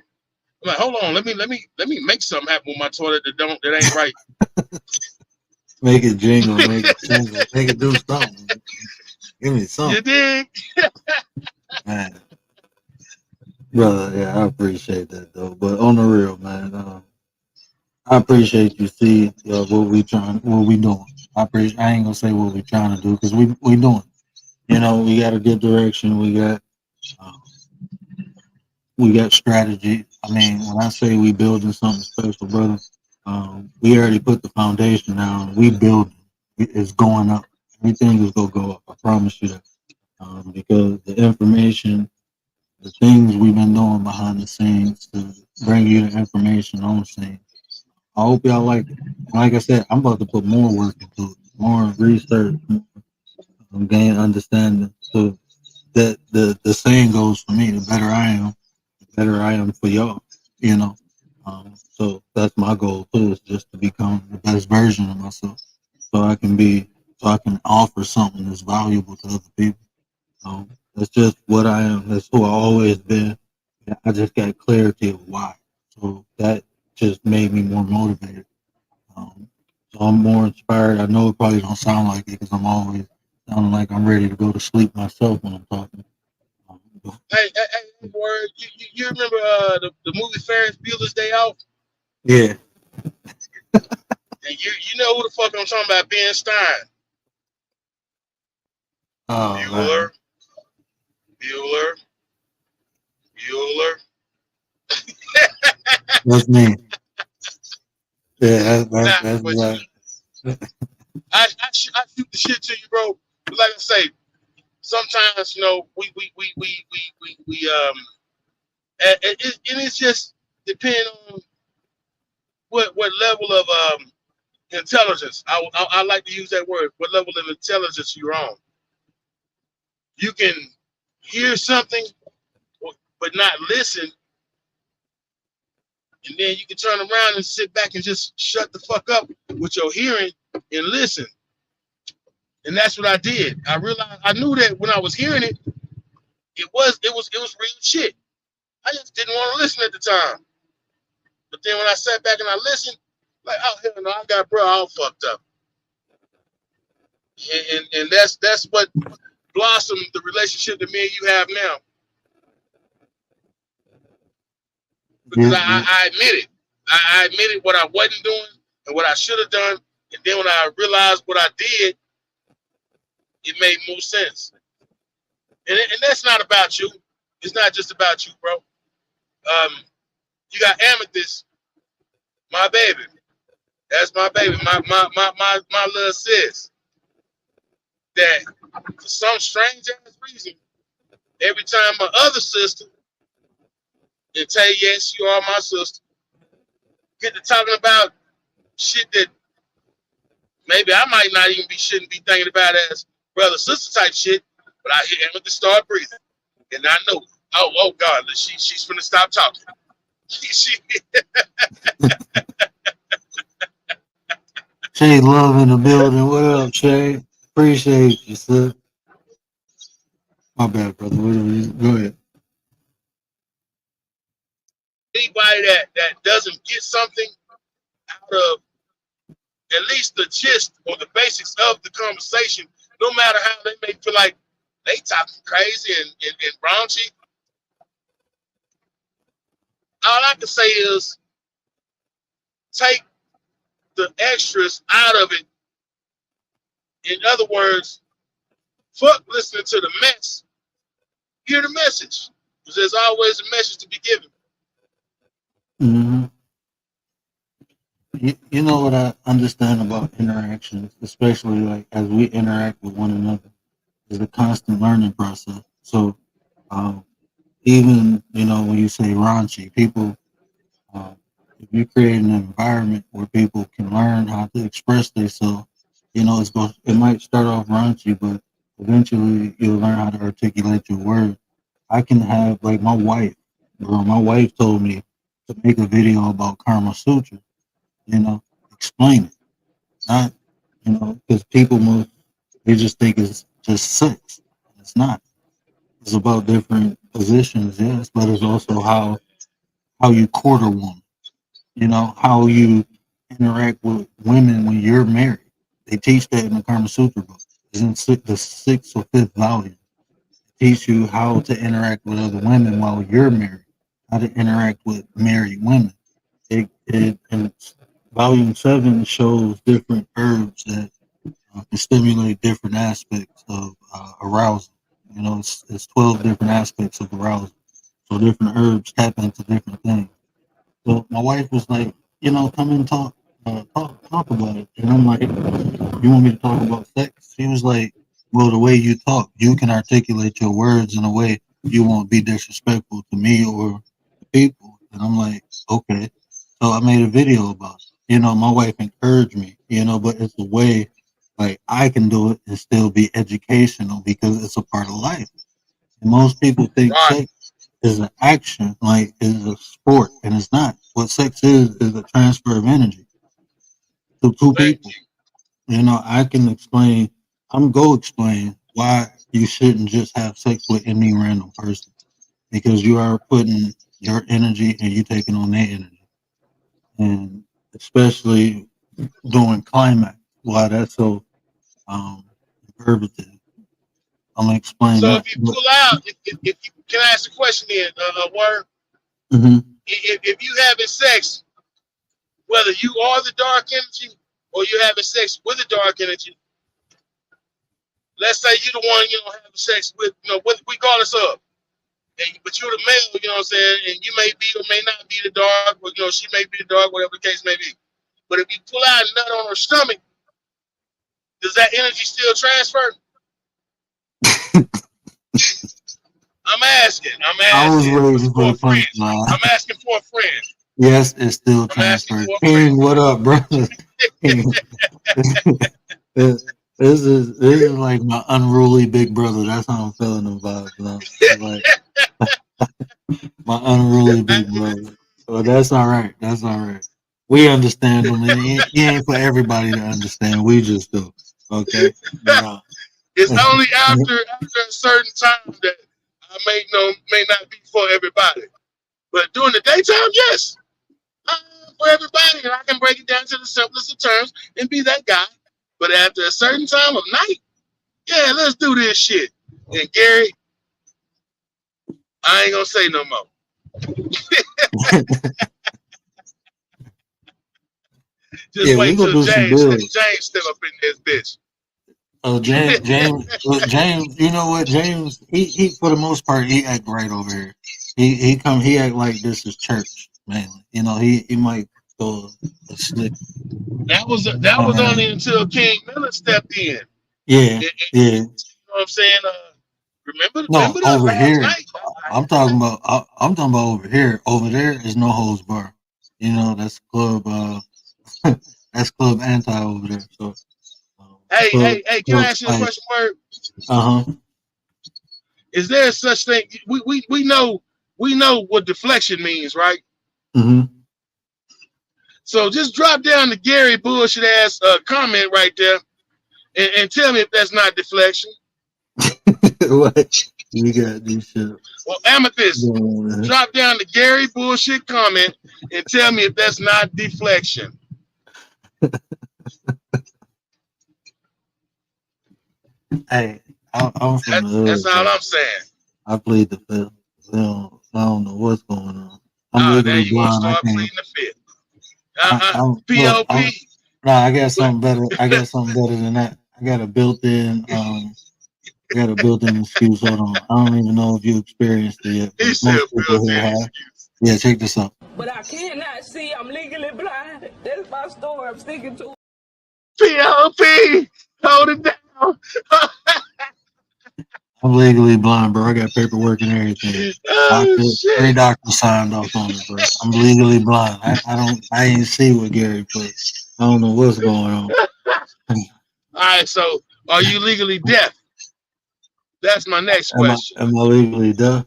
I'm like, hold on, let me make something happen with my toilet that ain't right.
make it jingle, make it jingle, make it do something. Give me
You
something,
dig?
man. Brother, yeah, I appreciate that though. But on the real, man, I appreciate you see what we doing. I ain't gonna say what we trying to do because we doing. You know, we got a good direction. Uh, we got strategy. I mean, when I say we building something special, brother, we already put the foundation down. We building. It's going up. Everything is gonna go up. I promise you that. Because the information, the things we've been doing behind the scenes to bring you the information on the scene. I hope y'all like it. Like I said, I'm about to put more work into it, more research, gain understanding. So that the saying goes for me: the better I am, the better I am for y'all. You know. So that's my goal too, is just to become the best version of myself, so so I can offer something that's valuable to other people. That's just what I am. That's who I always been. I just got clarity of why. So that just made me more motivated. So I'm more inspired. I know it probably don't sound like it because I'm always sounding like I'm ready to go to sleep myself when I'm talking. But
Hey, word. You remember the movie Ferris Bueller's Day Off?
yeah.
And you know who the fuck I'm talking about? Ben Stein.
Oh
Bueller,
man,
Bueller, Bueller.
that's me. Yeah,
Nah,
that's
but
right.
I shoot the shit to you, bro. But like I say, sometimes and it's just depending on what level of intelligence. I like to use that word. What level of intelligence you're on. You can hear something but not listen, and then you can turn around and sit back and just shut the fuck up with your hearing and listen. And that's what I did. I realized I knew that when I was hearing it, it was real shit. I just didn't want to listen at the time. But then when I sat back and I listened, like, oh hell no, I got bro all fucked up. And that's what blossomed the relationship that me and you have now. Because
Yeah,
I admitted. I admitted what I wasn't doing and what I should have done. And then when I realized what I did, it made more sense. And that's not about you. It's not just about you, bro. You got Amethyst, my baby. That's my baby, my little sis. That for some strange ass reason, every time my other sister, and tell you, yes, you are my sister, get to talking about shit that maybe I might not even shouldn't be thinking about as brother sister type shit, but I hear Amethyst start breathing, and I know, oh God, she's gonna stop talking. she,
Shay Love in the building. What up, Shay? Appreciate you, sir. My bad, brother. Go ahead.
anybody that doesn't get something out of at least the gist or the basics of the conversation, no matter how they may feel like they talking crazy and raunchy, all I can say is take the extras out of it. In other words, fuck listening to the mess. Hear the message. Because there's always a message to be given.
Hmm. You know what I understand about interactions, especially like as we interact with one another, is a constant learning process. So even when you say raunchy, people, uh, if you create an environment where people can learn how to express themselves, it might start off raunchy, but eventually you'll learn how to articulate your words. I can have like my wife, bro. My wife told me to make a video about Karma Sutra. Explain it, not because people they just think it's just sex. It's not. It's about different positions, yes, but it's also how you court a woman. How you interact with women when you're married. They teach that in the Karma Sutra book. It's in the 6th or 5th volume. They teach you how to interact with other women while you're married, how to interact with married women. And volume 7 shows different herbs that can stimulate different aspects of arousal. It's 12 different aspects of arousal. So different herbs tap into different things. So my wife was like, come and talk about it. And I'm like, you want me to talk about sex? She was like, well, the way you talk, you can articulate your words in a way you won't be disrespectful to me or the people. And I'm like, okay. So I made a video about it. My wife encouraged me, but it's a way like I can do it and still be educational because it's a part of life. And most people think sex is an action, like is a sport, and it's not. What sex is a transfer of energy to two people. I can explain. I'm go explain why you shouldn't just have sex with any random person because you are putting your energy and you taking on their energy, and especially during climax. Why that's so imperative. I'm gonna explain
So
that.
if you pull out, if you can I ask a question then, Word?
Mm-hmm.
If you having sex, whether you are the dark energy or you having sex with the dark energy, let's say you're the one having sex with, regardless of, but you're the male, you know what I'm saying, and you may be or may not be the dark, or she may be the dark, whatever the case may be. But if you pull out a nut on her stomach, does that energy still transfer? I'm asking.
I was waiting for the punchline.
I'm asking for a friend.
Yes, it's still transferred. King, what up, brother? This is like my unruly big brother. That's how I'm feeling about it. Like my unruly big brother. So that's all right. That's all right. We understand him. It ain't for everybody to understand. We just do. Okay.
It's only after a certain time that I may not be for everybody. But during the daytime, yes, for everybody, and I can break it down to the simplest of terms and be that guy. But after a certain time of night, yeah, let's do this shit. And Gary, I ain't gonna say no more. Just wait till James step up in this bitch.
Oh, James, you know what, James? He for the most part he act right over here. He act like this is church mainly. He might go a slick.
That was only until King Miller stepped in.
Yeah, yeah.
You know what I'm saying? Remember
over
last
here.
night?
I'm talking about over here. Over there is no holds bar. That's club. That's club anti over there. So.
Hey, can I ask you a question, Word? Is there such thing? We know what deflection means, right?
Mm-hmm.
So just drop down the Gary bullshit ass comment right there and tell me if that's not deflection.
What? You got this shit.
Well, Amethyst, drop down the Gary bullshit comment and tell me if that's not deflection.
Hey, I'm from the hood.
That's all I'm saying.
I plead the fifth. I don't know what's going on.
Now you want to start pleading the fifth. POP.
I got something better. I got something better than that. I got a built-in excuse. Hold on. I don't even know if you experienced it yet.
He said built-in excuse.
Yeah, check this out.
But I cannot see. I'm legally blind. That's my story. I'm sticking to.
POP, hold it down.
I'm legally blind, bro. I got paperwork and everything.
Oh
Doctor, 3
shit!
doctors signed off on it, bro. I'm legally blind. I ain't see what Gary put. I don't know what's going on.
All right, so are you legally deaf? That's my next question.
Am I legally deaf?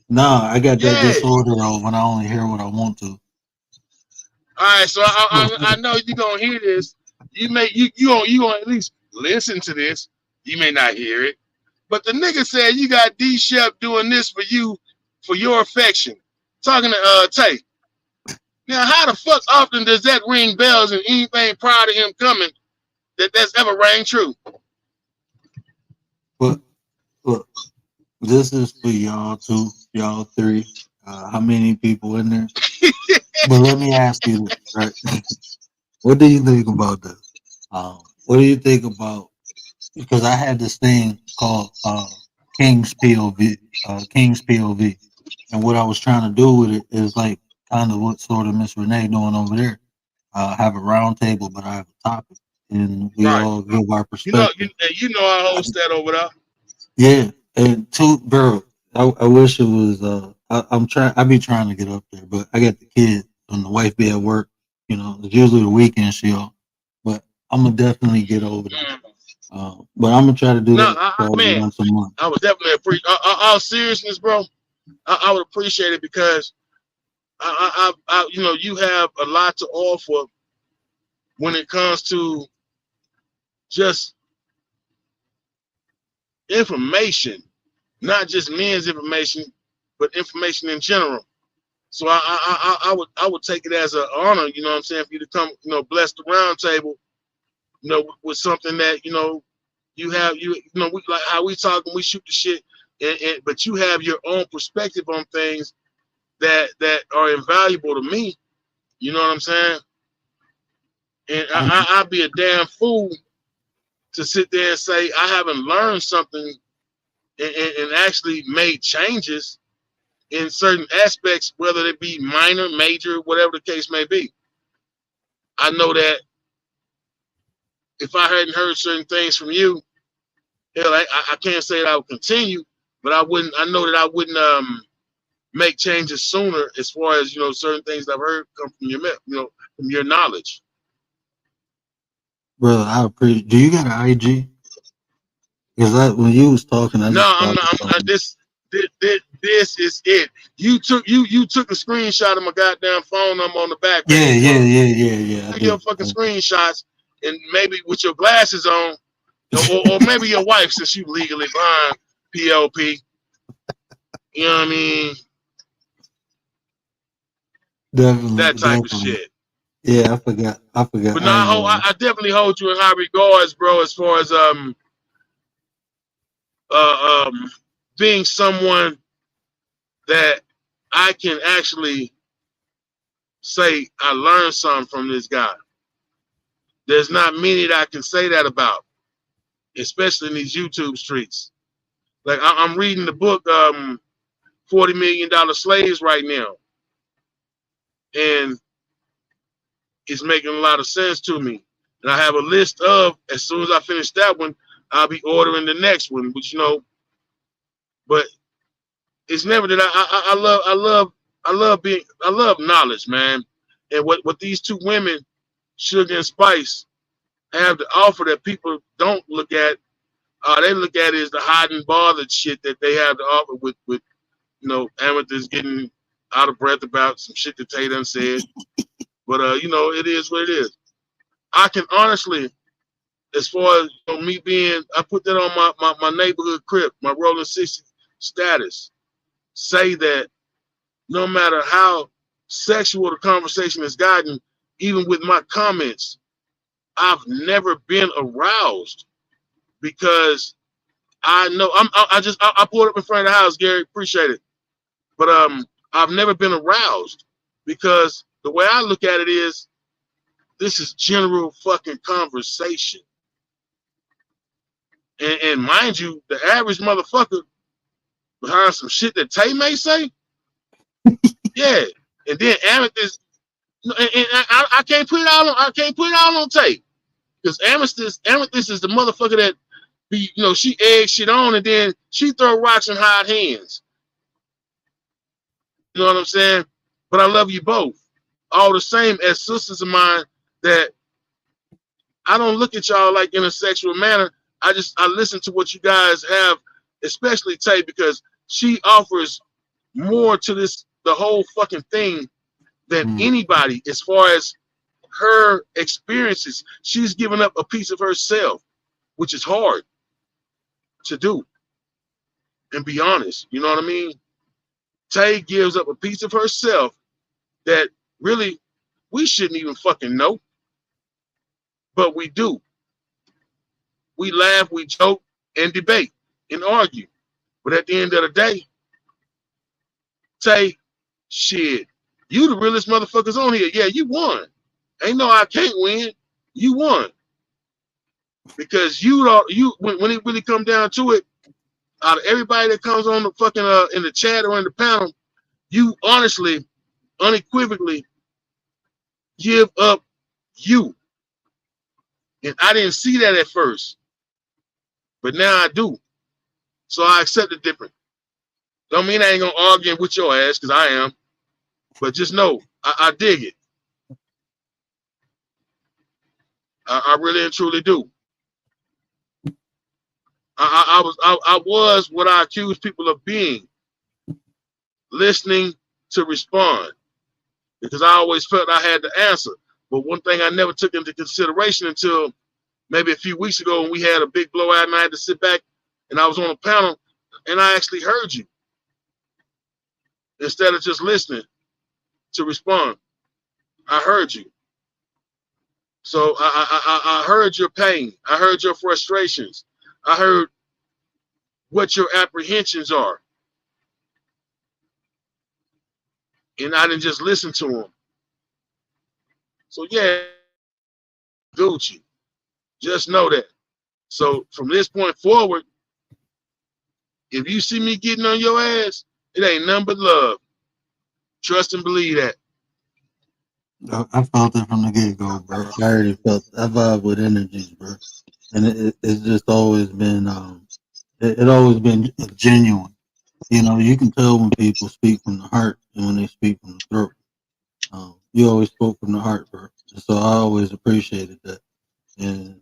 Nah, I got that
Yeah.
disorder though when I only hear what I want to.
All right, so I know you're gonna hear this. You gonna at least listen to this. You may not hear it, but the nigga said you got D Shep doing this for you for your affection. Talking to Tay. Now, how the fuck often does that ring bells and anything prior to him coming that's ever rang true?
But look, this is for y'all two, y'all three. How many people in there? But let me ask you this, right? What do you think about this? What do you think about? Because I had this thing called King's POV, King's POV, and what I was trying to do with it is like kind of what sort of Miss Renee doing over there. Have a round table, but I have a topic, and we
Right.
all give our perspective.
You know I host that over there.
Yeah, and two, bro. I wish it was. I'm trying. I be trying to get up there, but I got the kid and the wife be at work. You know, it's usually the weekend show, but I'm gonna definitely get over there. But I'm gonna try to do that
man,
once a month.
I would definitely appreciate. All seriousness, bro. I would appreciate it because I you know, you have a lot to offer when it comes to just information, not just men's information, but information in general. So I would take it as an honor, you know what I'm saying, for you to come, you know, bless the round table, you know, with something that, you know, you know, we like how we talk and we shoot the shit, but you have your own perspective on things that are invaluable to me. You know what I'm saying? And I'd be a damn fool to sit there and say I haven't learned something and actually made changes in certain aspects, whether it be minor, major, whatever the case may be. I know that if I hadn't heard certain things from you, hell, I can't say that I would continue, but I know that I wouldn't make changes sooner as far as, you know, certain things that I've heard come from your, you know, from your knowledge.
Brother, I appreciate. Do you got an IG? Because when you was talking, I
no, I'm not. This is it. You took a screenshot of my goddamn phone number on the back.
Yeah.
Take your fucking screenshots, and maybe with your glasses on, or maybe your wife, since you legally blind, PLP. You know what I mean?
Definitely.
That type of shit.
Yeah, I forgot.
But no, I definitely hold you in high regards, bro, as far as being someone that I can actually say I learned something from this guy. There's not many that I can say that about, especially in these YouTube streets. Like I'm reading the book $40 Million Slaves right now, and it's making a lot of sense to me. And I have a list of, as soon as I finish that one, I'll be ordering the next one. But you know, but it's never that I love knowledge, man. And what these two women, Sugar and Spice, have to offer that people don't look at. They look at it as the hide and bothered shit that they have to offer with you know, Amethyst getting out of breath about some shit that Tay done said. But you know, it is what it is. I can honestly, as far as, you know, me being, I put that on my neighborhood crib, my Rolling 60 status, say that no matter how sexual the conversation has gotten, even with my comments, I've never been aroused because I know I pulled up in front of the house, Gary, appreciate it. But I've never been aroused because the way I look at it is, this is general fucking conversation. And mind you, the average motherfucker behind some shit that Tay may say, yeah. And then Amethyst, and I can't put it all on. I can't put it all on Tay, because Amethyst is the motherfucker that be, she egg shit on, and then she throw rocks and hide hands. You know what I'm saying? But I love you both, all the same as sisters of mine. That I don't look at y'all like in a sexual manner. I listen to what you guys have, especially Tay, because she offers more to the whole fucking thing than anybody as far as her experiences. She's given up a piece of herself, which is hard to do, and be honest. You know what I mean? Tay gives up a piece of herself that really we shouldn't even fucking know, but we do. We laugh, we joke, and debate and argue. But at the end of the day, Tay, shit, you the realest motherfuckers on here. Yeah, you won. Ain't no I can't win. You won. Because when it really come down to it, out of everybody that comes on the fucking in the chat or in the panel, you honestly, unequivocally give up you. And I didn't see that at first, but now I do. So I accept the difference. Don't mean I ain't gonna argue with your ass, because I am. But just know, I dig it. I really and truly do. I was what I accuse people of being, listening to respond, because I always felt I had the answer. But one thing I never took into consideration until maybe a few weeks ago when we had a big blowout and I had to sit back and I was on a panel and I actually heard you instead of just listening to respond. I heard you. So I heard your pain. I heard your frustrations. I heard what your apprehensions are. And I didn't just listen to them. So yeah, Gucci. Just know that. So from this point forward, if you see me getting on your ass, it ain't nothing but love. Trust and believe that.
I felt it from the get-go, bro. I already felt I vibe with energies, bro. And it's just always been it always been genuine. You know, you can tell when people speak from the heart and when they speak from the throat. You always spoke from the heart, bro. So I always appreciated that. And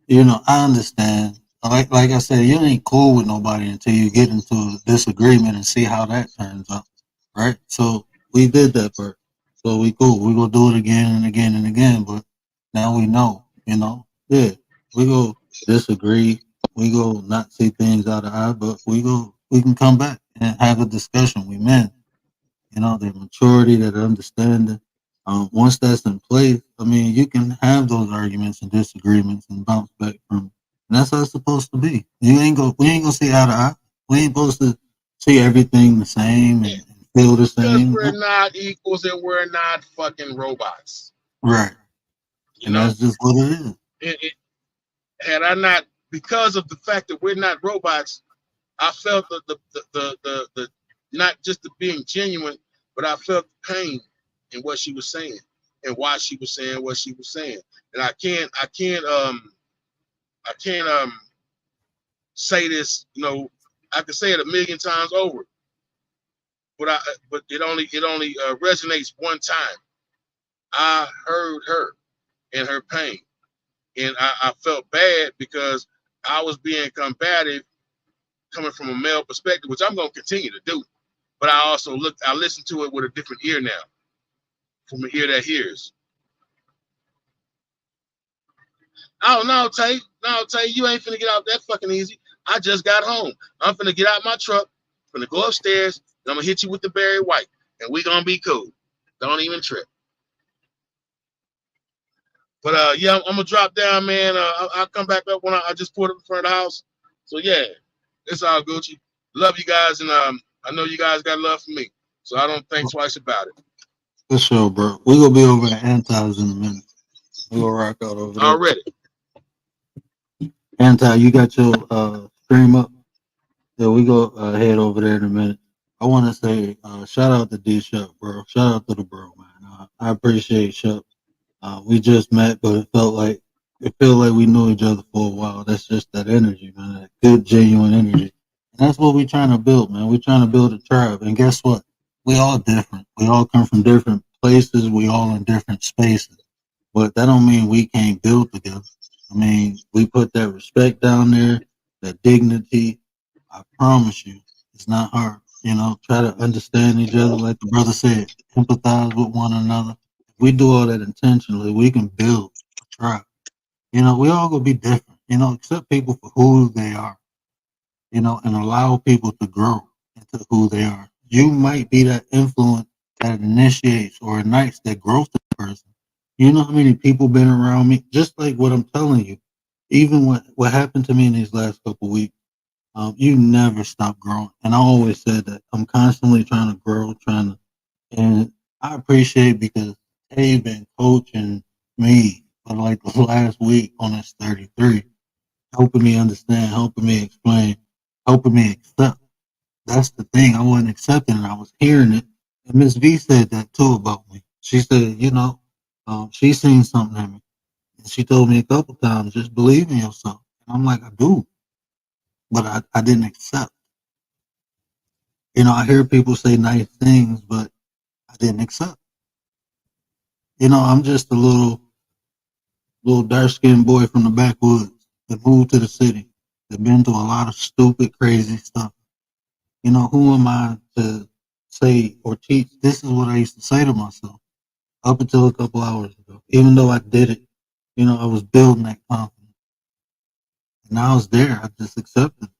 you know, I understand. Like I said, you ain't cool with nobody until you get into a disagreement and see how that turns out, right? So we did that part. So we cool. We gonna do it again and again and again. But now we know, you know. Yeah, we go disagree. We go not see things out of eye, but we can come back and have a discussion. We men, you know, their maturity, their understanding. Once that's in place, I mean, you can have those arguments and disagreements and bounce back from. And that's how it's supposed to be. We ain't gonna see eye to eye. We ain't supposed to see everything the same and feel the
Because
same.
we're not equals and we're not fucking robots.
Right.
You
And
know,
that's just what it is.
Had I not, because of the fact that we're not robots, I felt the not just the being genuine, but I felt the pain in what she was saying and why she was saying what she was saying. And I can't say this, you know, I can say it a million times over, but it only resonates one time. I heard her and her pain, and I felt bad because I was being combative coming from a male perspective, which I'm going to continue to do. But I also listen to it with a different ear now, from an ear that hears. Oh, no, Tay, you ain't finna get out that fucking easy. I just got home. I'm finna get out my truck, finna go upstairs, and I'm gonna hit you with the Barry White, and we gonna be cool. Don't even trip. But yeah, I'm gonna drop down, man. I'll come back up when I just pulled up in front of the house. So yeah, it's all Gucci. Love you guys, and I know you guys got love for me, so I don't think twice about it.
For sure, bro. We gonna be over at Anti's in a minute. We gonna rock out over there.
Already.
Anti, you got your stream up? Yeah, we go head over there in a minute. I want to say shout out to D Shup, bro. Shout out to the bro, man. I appreciate Shup. We just met, but it felt like it feel like we knew each other for a while. That's just that energy, man. That good, genuine energy. And that's what we're trying to build, man. We're trying to build a tribe. And guess what? We all different. We all come from different places. We all in different spaces. But that don't mean we can't build together. I mean, we put that respect down there, that dignity. I promise you, it's not hard. You know, try to understand each other, like the brother said, empathize with one another. If we do all that intentionally, we can build a tribe. You know, we all gonna be different. You know, accept people for who they are. You know, and allow people to grow into who they are. You might be that influence that initiates or ignites that growth in a person. You know how many people been around me, just like what I'm telling you. Even what happened to me in these last couple weeks, you never stop growing. And I always said that I'm constantly trying to grow, and I appreciate because they've been coaching me for like the last week on this 33, helping me understand, helping me explain, helping me accept. That's the thing. I wasn't accepting it. I was hearing it. And Miss V said that too about me. She said, you know, she seen something in me. And she told me a couple times, just believe in yourself. And I'm like, I do. But I didn't accept. You know, I hear people say nice things, but I didn't accept. You know, I'm just a little dark skinned boy from the backwoods that moved to the city, that been through a lot of stupid, crazy stuff. You know, who am I to say or teach? This is what I used to say to myself up until a couple hours ago. Even though I did it, you know, I was building that confidence. And now it's there. I just accepted it.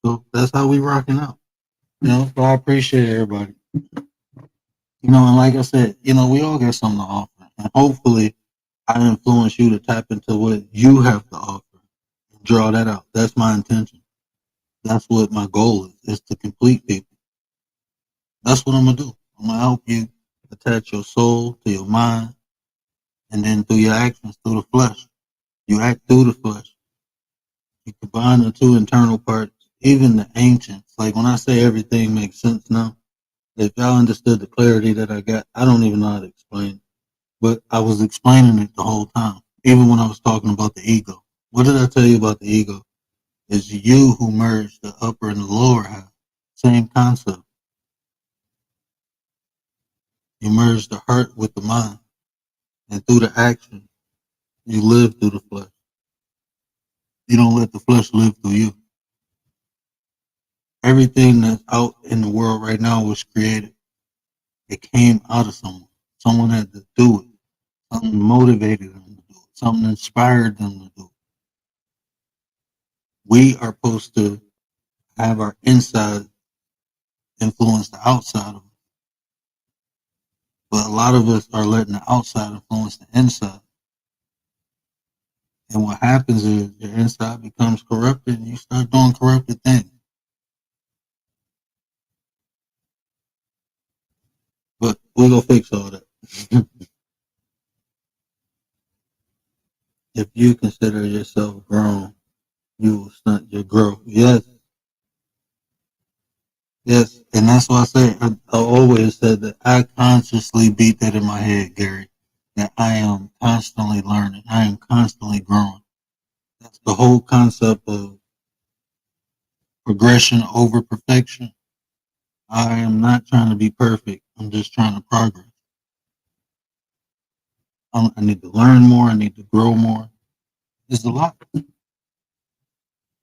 So that's how we rocking out. You know, so I appreciate everybody. You know, and like I said, you know, we all got something to offer. And hopefully I influence you to tap into what you have to offer and draw that out. That's my intention. That's what my goal is to complete people. That's what I'm gonna do. I'm gonna help you attach your soul to your mind, and then through your actions, through the flesh. You act through the flesh. You combine the two internal parts, even the ancients. Like when I say everything makes sense now, if y'all understood the clarity that I got, I don't even know how to explain it. But I was explaining it the whole time, even when I was talking about the ego. What did I tell you about the ego? It's you who merge the upper and the lower half. Same concept. You merge the heart with the mind. And through the action, you live through the flesh. You don't let the flesh live through you. Everything that's out in the world right now was created. It came out of someone. Someone had to do it. Something motivated them to do it. Something inspired them to do it. We are supposed to have our inside influence the outside of us. But a lot of us are letting the outside influence the inside. And what happens is your inside becomes corrupted and you start doing corrupted things. But we're going to fix all that. If you consider yourself grown, you will stunt your growth. Yes. Yes. And that's why I say, I always said that I consciously beat that in my head, Gary, that I am constantly learning. I am constantly growing. That's the whole concept of progression over perfection. I am not trying to be perfect. I'm just trying to progress. I need to learn more. I need to grow more. There's a lot.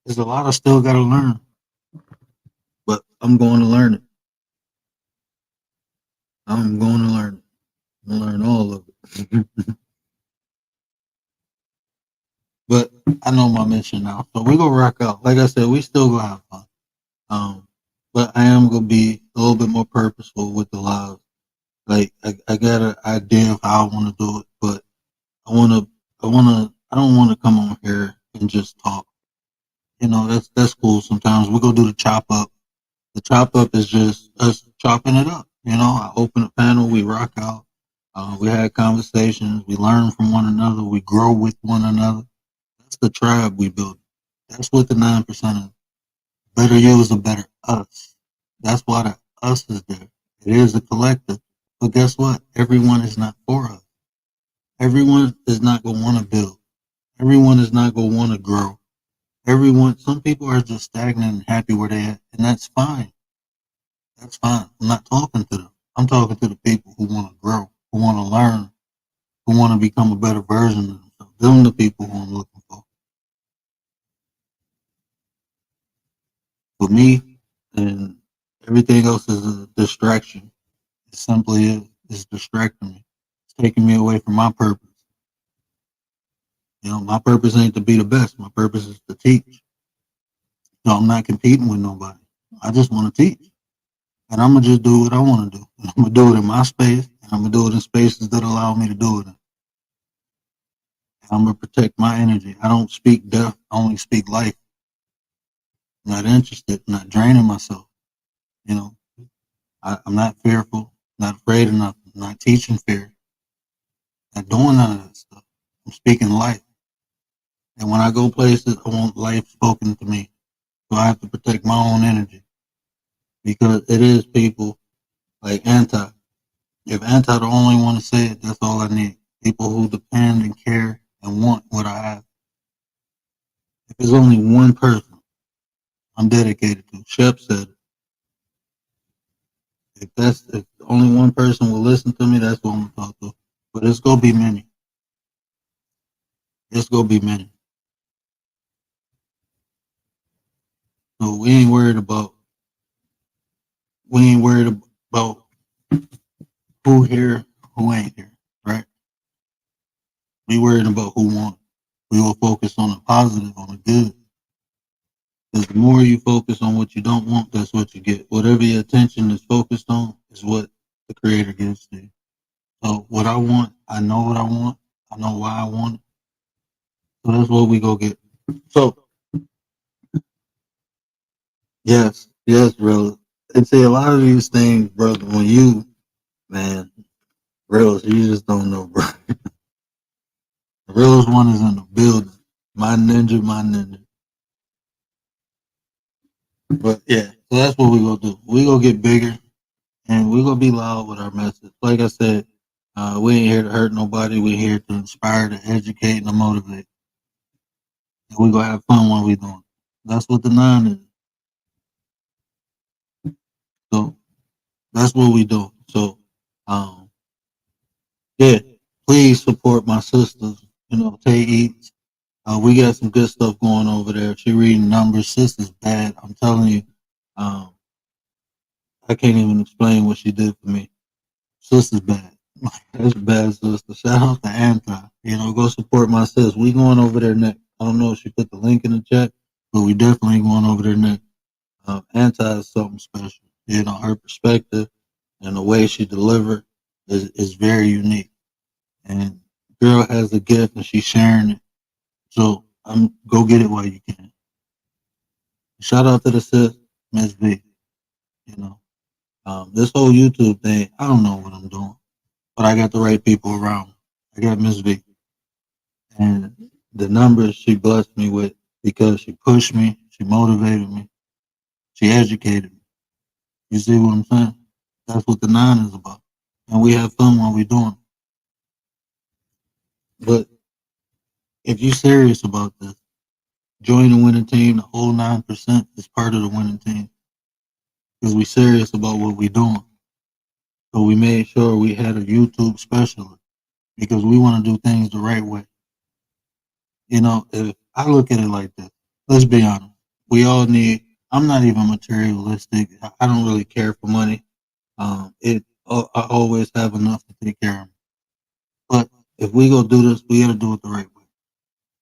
There's a lot I still got to learn, but I'm going to learn it. I'm going to learn it. I'm going to learn all of it. But I know my mission now, so we're gonna rock out. Like I said, we still gonna have fun. But I am gonna be a little bit more purposeful with the live. Like I got an idea of how I want to do it, but I don't want to come on here and just talk. You know, that's cool. Sometimes we're gonna do the chop up. The chop up is just us chopping it up. You know, I open a panel, we rock out. We had conversations, we learn from one another, we grow with one another. That's the tribe we build. That's what the 9% is. Better you is a better us. That's why the us is there. It is a collective. But guess what? Everyone is not for us. Everyone is not going to want to build. Everyone is not going to want to grow. Some people are just stagnant and happy where they at, and that's fine. That's fine. I'm not talking to them. I'm talking to the people who want to grow, who want to learn, who want to become a better version of themselves. Them the people who I'm looking for. For me, and everything else is a distraction. It simply is. It's distracting me. It's taking me away from my purpose. My purpose ain't to be the best. My purpose is to teach. So I'm not competing with nobody. I just want to teach. And I'm going to just do what I want to do. And I'm going to do it in my space. And I'm going to do it in spaces that allow me to do it in. And I'm going to protect my energy. I don't speak death. I only speak life. I'm not interested. I'm not draining myself. I'm not fearful. Not afraid of nothing. I'm not teaching fear. Not doing none of that stuff. I'm speaking life. And when I go places, I want life spoken to me. So I have to protect my own energy. Because it is people like Anti. If Anti the only one to say it, that's all I need. People who depend and care and want what I have. If there's only one person I'm dedicated to, Shep said it. If only one person will listen to me, that's what I'm gonna talk to. But it's gonna be many. It's gonna be many. So we ain't worried about who here, who ain't here, right? We worried about who won. We will focus on the positive, on the good. Because the more you focus on what you don't want, that's what you get. Whatever your attention is focused on is what the creator gives to you. So what I want, I know what I want. I know why I want it. So that's what we go get. So yes, bro. And see, a lot of these things, brother, when you, man, real, you just don't know, bro. The realest one is in the building. My ninja. But yeah, so that's what we gonna do. We gonna get bigger, and we gonna be loud with our message. Like I said, we ain't here to hurt nobody. We're here to inspire, to educate, and to motivate. And we gonna have fun while we doing it. That's what the 9 is. So that's what we do. So, yeah, please support my sisters. Tay Eats. We got some good stuff going over there. She reading numbers. Sister's bad. I'm telling you. I can't even explain what she did for me. Sister's bad. That's bad, sister. Shout out to Anti. Go support my sis. We going over there next. I don't know if she put the link in the chat, but we definitely going over there next. Anti is something special. Her perspective and the way she delivered is very unique. And girl has a gift and she's sharing it. So go get it while you can. Shout out to the sis, Miss V. This whole YouTube thing, I don't know what I'm doing, but I got the right people around me. I got Miss V. And the numbers she blessed me with because she pushed me, she motivated me, she educated me. You see what I'm saying? That's what the 9 is about. And we have fun while we're doing it. But if you're serious about this, join the winning team. The whole 9% is part of the winning team. Because we're serious about what we're doing. So we made sure we had a YouTube specialist because we want to do things the right way. If I look at it like this, let's be honest. We all need, I'm not even materialistic. I don't really care for money. I always have enough to take care of me. But if we go do this, we got to do it the right way.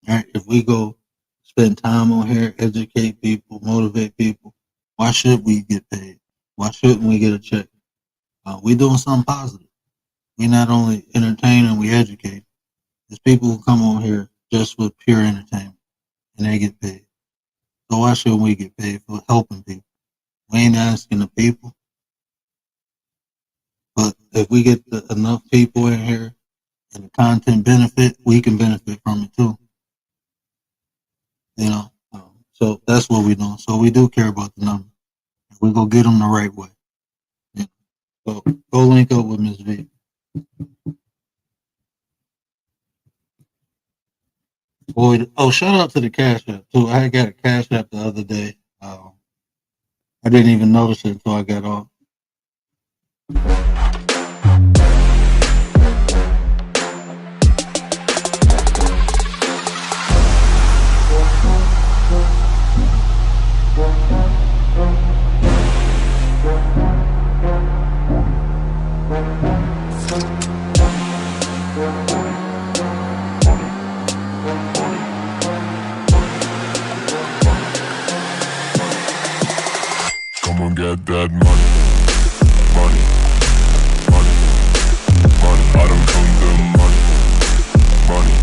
All right? If we go spend time on here, educate people, motivate people, why should we get paid? Why shouldn't we get a check? We doing something positive. We not only entertain, we educate. There's people who come on here just with pure entertainment and they get paid. So why shouldn't we get paid for helping people? We ain't asking the people. But if we get enough people in here and the content benefit, we can benefit from it too. So that's what we're doing. So we do care about the number. We go get them the right way. Yeah. So go link up with Ms. V. Boy, oh, shout out to the Cash App too. I had got a Cash App the other day. I didn't even notice it until I got off.
Come on, get that money, money, money, money. I don't come the money, money.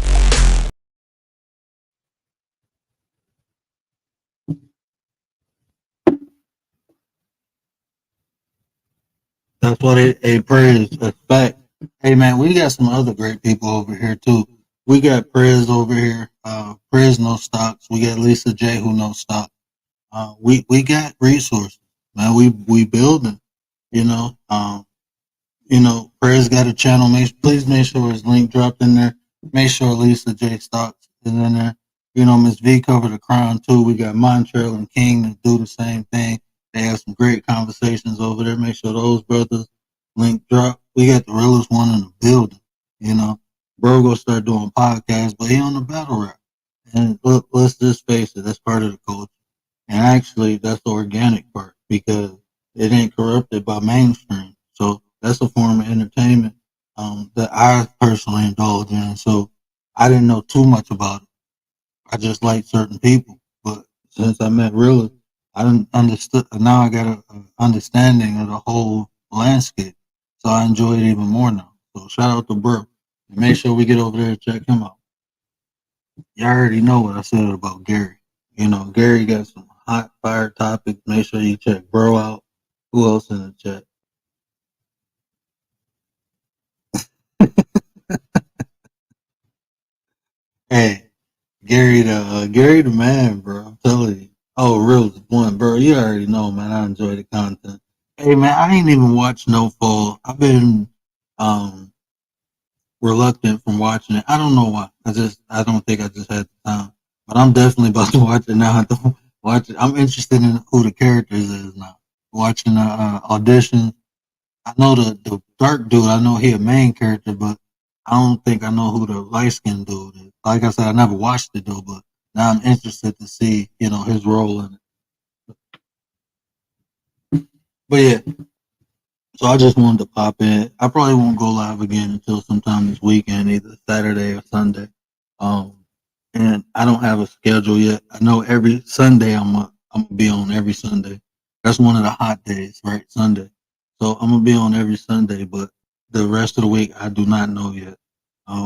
That's what a praise expect. Hey man, we got some other great people over here too. We got Prez over here. Prez no stocks. We got Lisa J who knows stock. We got resources, man. We building. You know, Prez got a channel. Please make sure his link dropped in there. Make sure Lisa J stocks is in there. Miss V covered the crown too. We got Montreal and King that do the same thing. They have some great conversations over there. Make sure those brothers link drop. We got the realest one in the building. Bro go start doing podcasts, but he on the battle rap. And look, let's just face it, that's part of the culture. And actually, that's the organic part because it ain't corrupted by mainstream. So that's a form of entertainment that I personally indulge in. So I didn't know too much about it. I just like certain people. But since I met Real, I didn't understood. Now I got an understanding of the whole landscape. So I enjoy it even more now. So shout out to Bro. And make sure we get over there and check him out. You already know what I said about Gary. Gary got some hot fire topics. Make sure you check Bro out. Who else in the chat? Hey, Gary the man, bro. I'm telling you. Oh, Real one, bro. You already know, man. I enjoy the content. Hey, man, I ain't even watched No Fall. I've been reluctant from watching it. I don't know why. I don't think I just had the time. But I'm definitely about to watch it now. I don't watch it. I'm interested in who the characters is now. Watching the audition. I know the dark dude. I know he a main character, but I don't think I know who the light skinned dude is. Like I said, I never watched it though, but now I'm interested to see, his role in it. But yeah, so I just wanted to pop in. I probably won't go live again until sometime this weekend, either Saturday or Sunday. And I don't have a schedule yet. I know every Sunday I'm gonna be on every Sunday. That's one of the hot days, right? Sunday. So I'm gonna be on every Sunday, but the rest of the week I do not know yet.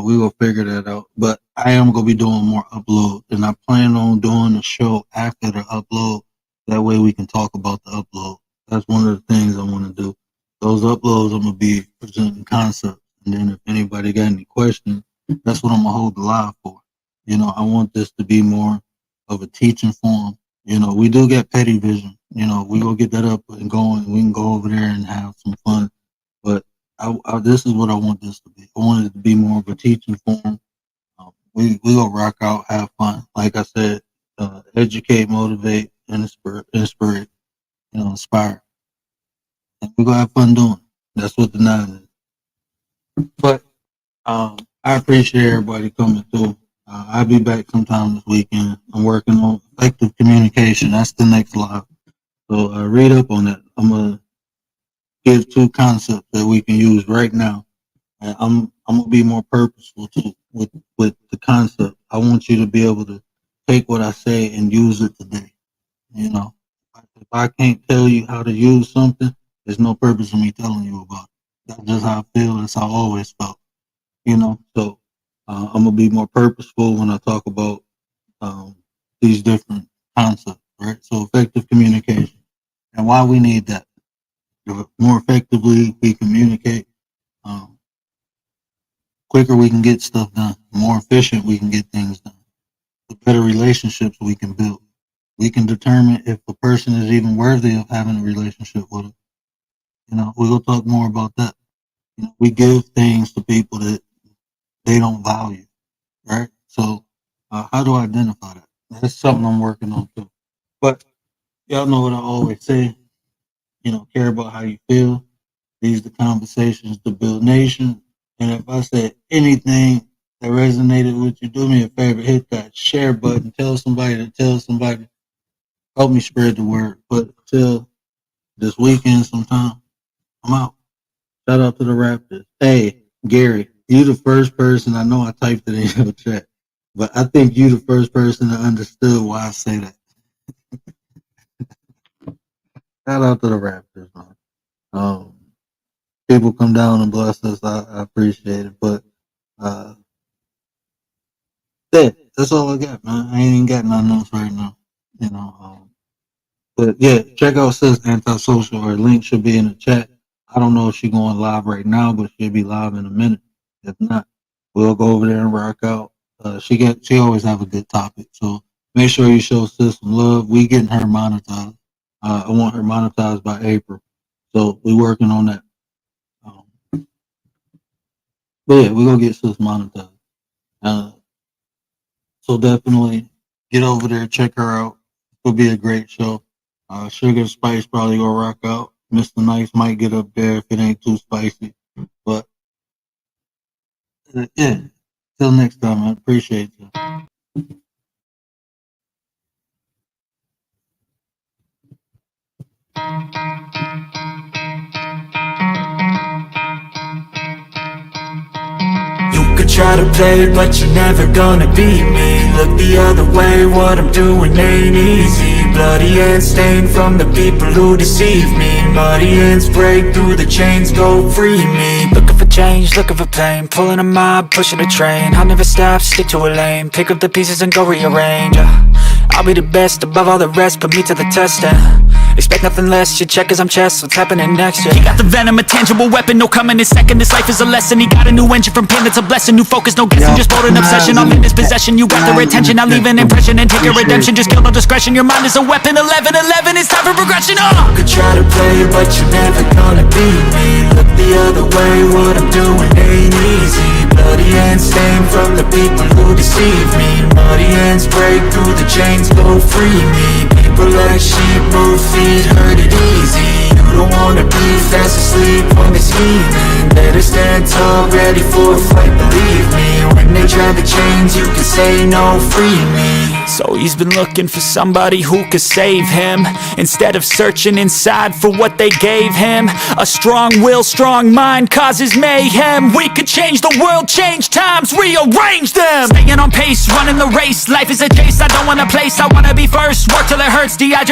We will figure that out. But I am gonna be doing more upload, and I plan on doing the show after the upload. That way we can talk about the upload. That's one of the things I want to do. Those uploads I'm gonna be presenting concepts, and then if anybody got any questions, that's what I'm gonna hold the live for. I want this to be more of a teaching form. We do get Petty Vision. We will get that up and going. We can go over there and have some fun. But this is what I want this to be. I want it to be more of a teaching form. We go rock out, have fun. Like I said, educate, motivate, and inspire. And we gonna have fun doing it. That's what the 9 is. But I appreciate everybody coming through. I'll be back sometime this weekend. I'm working on effective communication. That's the next live. So read up on that. I'm gonna give 2 concepts that we can use right now. And I'm gonna be more purposeful too with the concept. I want you to be able to take what I say and use it today. If I can't tell you how to use something, there's no purpose in me telling you about it. That's just how I feel. That's how I always felt. So I'm gonna be more purposeful when I talk about these different concepts, right? So effective communication and why we need that. The more effectively we communicate, quicker we can get stuff done. The more efficient we can get things done. The better relationships we can build. We can determine if a person is even worthy of having a relationship with us. We'll talk more about that. We give things to people that they don't value, right? So How do I identify that? That's something I'm working on too. But y'all know what I always say. Care about how you feel. These are the conversations to build nation. And if I said anything that resonated with you, do me a favor, hit that share button. Tell somebody to tell somebody. Help me spread the word. But till this weekend sometime, I'm out. Shout out to the Raptors. Hey, Gary, you the first person, I know I typed it in your chat, but I think you the first person that understood why I say that. Shout out to the Raptors, man. People come down and bless us. I appreciate it. But that's all I got, man. I ain't even got nothing else right now. But yeah, check out Sis Antisocial. Her link should be in the chat. I don't know if she's going live right now, but she'll be live in a minute. If not, we'll go over there and rock out. She always have a good topic. So make sure you show Sis some love. We getting her monetized. I want her monetized by April. So we working on that. But yeah, we're gonna get Sis monetized. So definitely get over there, check her out. It'll be a great show. Sugar Spice probably gonna rock out. Mr. Nice might get up there if it ain't too spicy. But yeah, till next time, I appreciate you.
You could try to play, but you're never gonna beat me. Look the other way, what I'm doing ain't easy. Bloody hands stained from the people who deceive me. Muddy hands break through the chains, go free me. Looking for change, looking for pain, pulling a mob, pushing a train. I'll never stop, stick to a lane, pick up the pieces and go rearrange. I'll be the best above all the rest, put me to the test and expect nothing less, your check as I'm chess, what's happening next, yeah. He got the venom, a tangible weapon, no coming in second. This life is a lesson, he got a new engine from pain, that's a blessing. New focus, no guessing, just bold an obsession. I'm in his possession, you got their attention. I'll leave an impression and take your redemption. Just kill no discretion, your mind is a weapon. 11-11, it's time for progression, You could try to play, but you're never gonna beat me. Look the other way, what I'm doing ain't easy. Bloody hands stained from the people who deceive me. Muddy hands break through the chains, go free me. People like sheep move feet, hurt it easy. You don't wanna be fast asleep when they're scheming. Better stand tall, ready for a fight, believe me. When they try the chains, you can say no, free me. So he's been looking for somebody who could save him, instead of searching inside for what they gave him. A strong will, strong mind causes mayhem. We could change the world, change times, rearrange them. Staying on pace, running the race. Life is a chase, I don't want a place, I wanna be first. Work till it hurts, dehydrated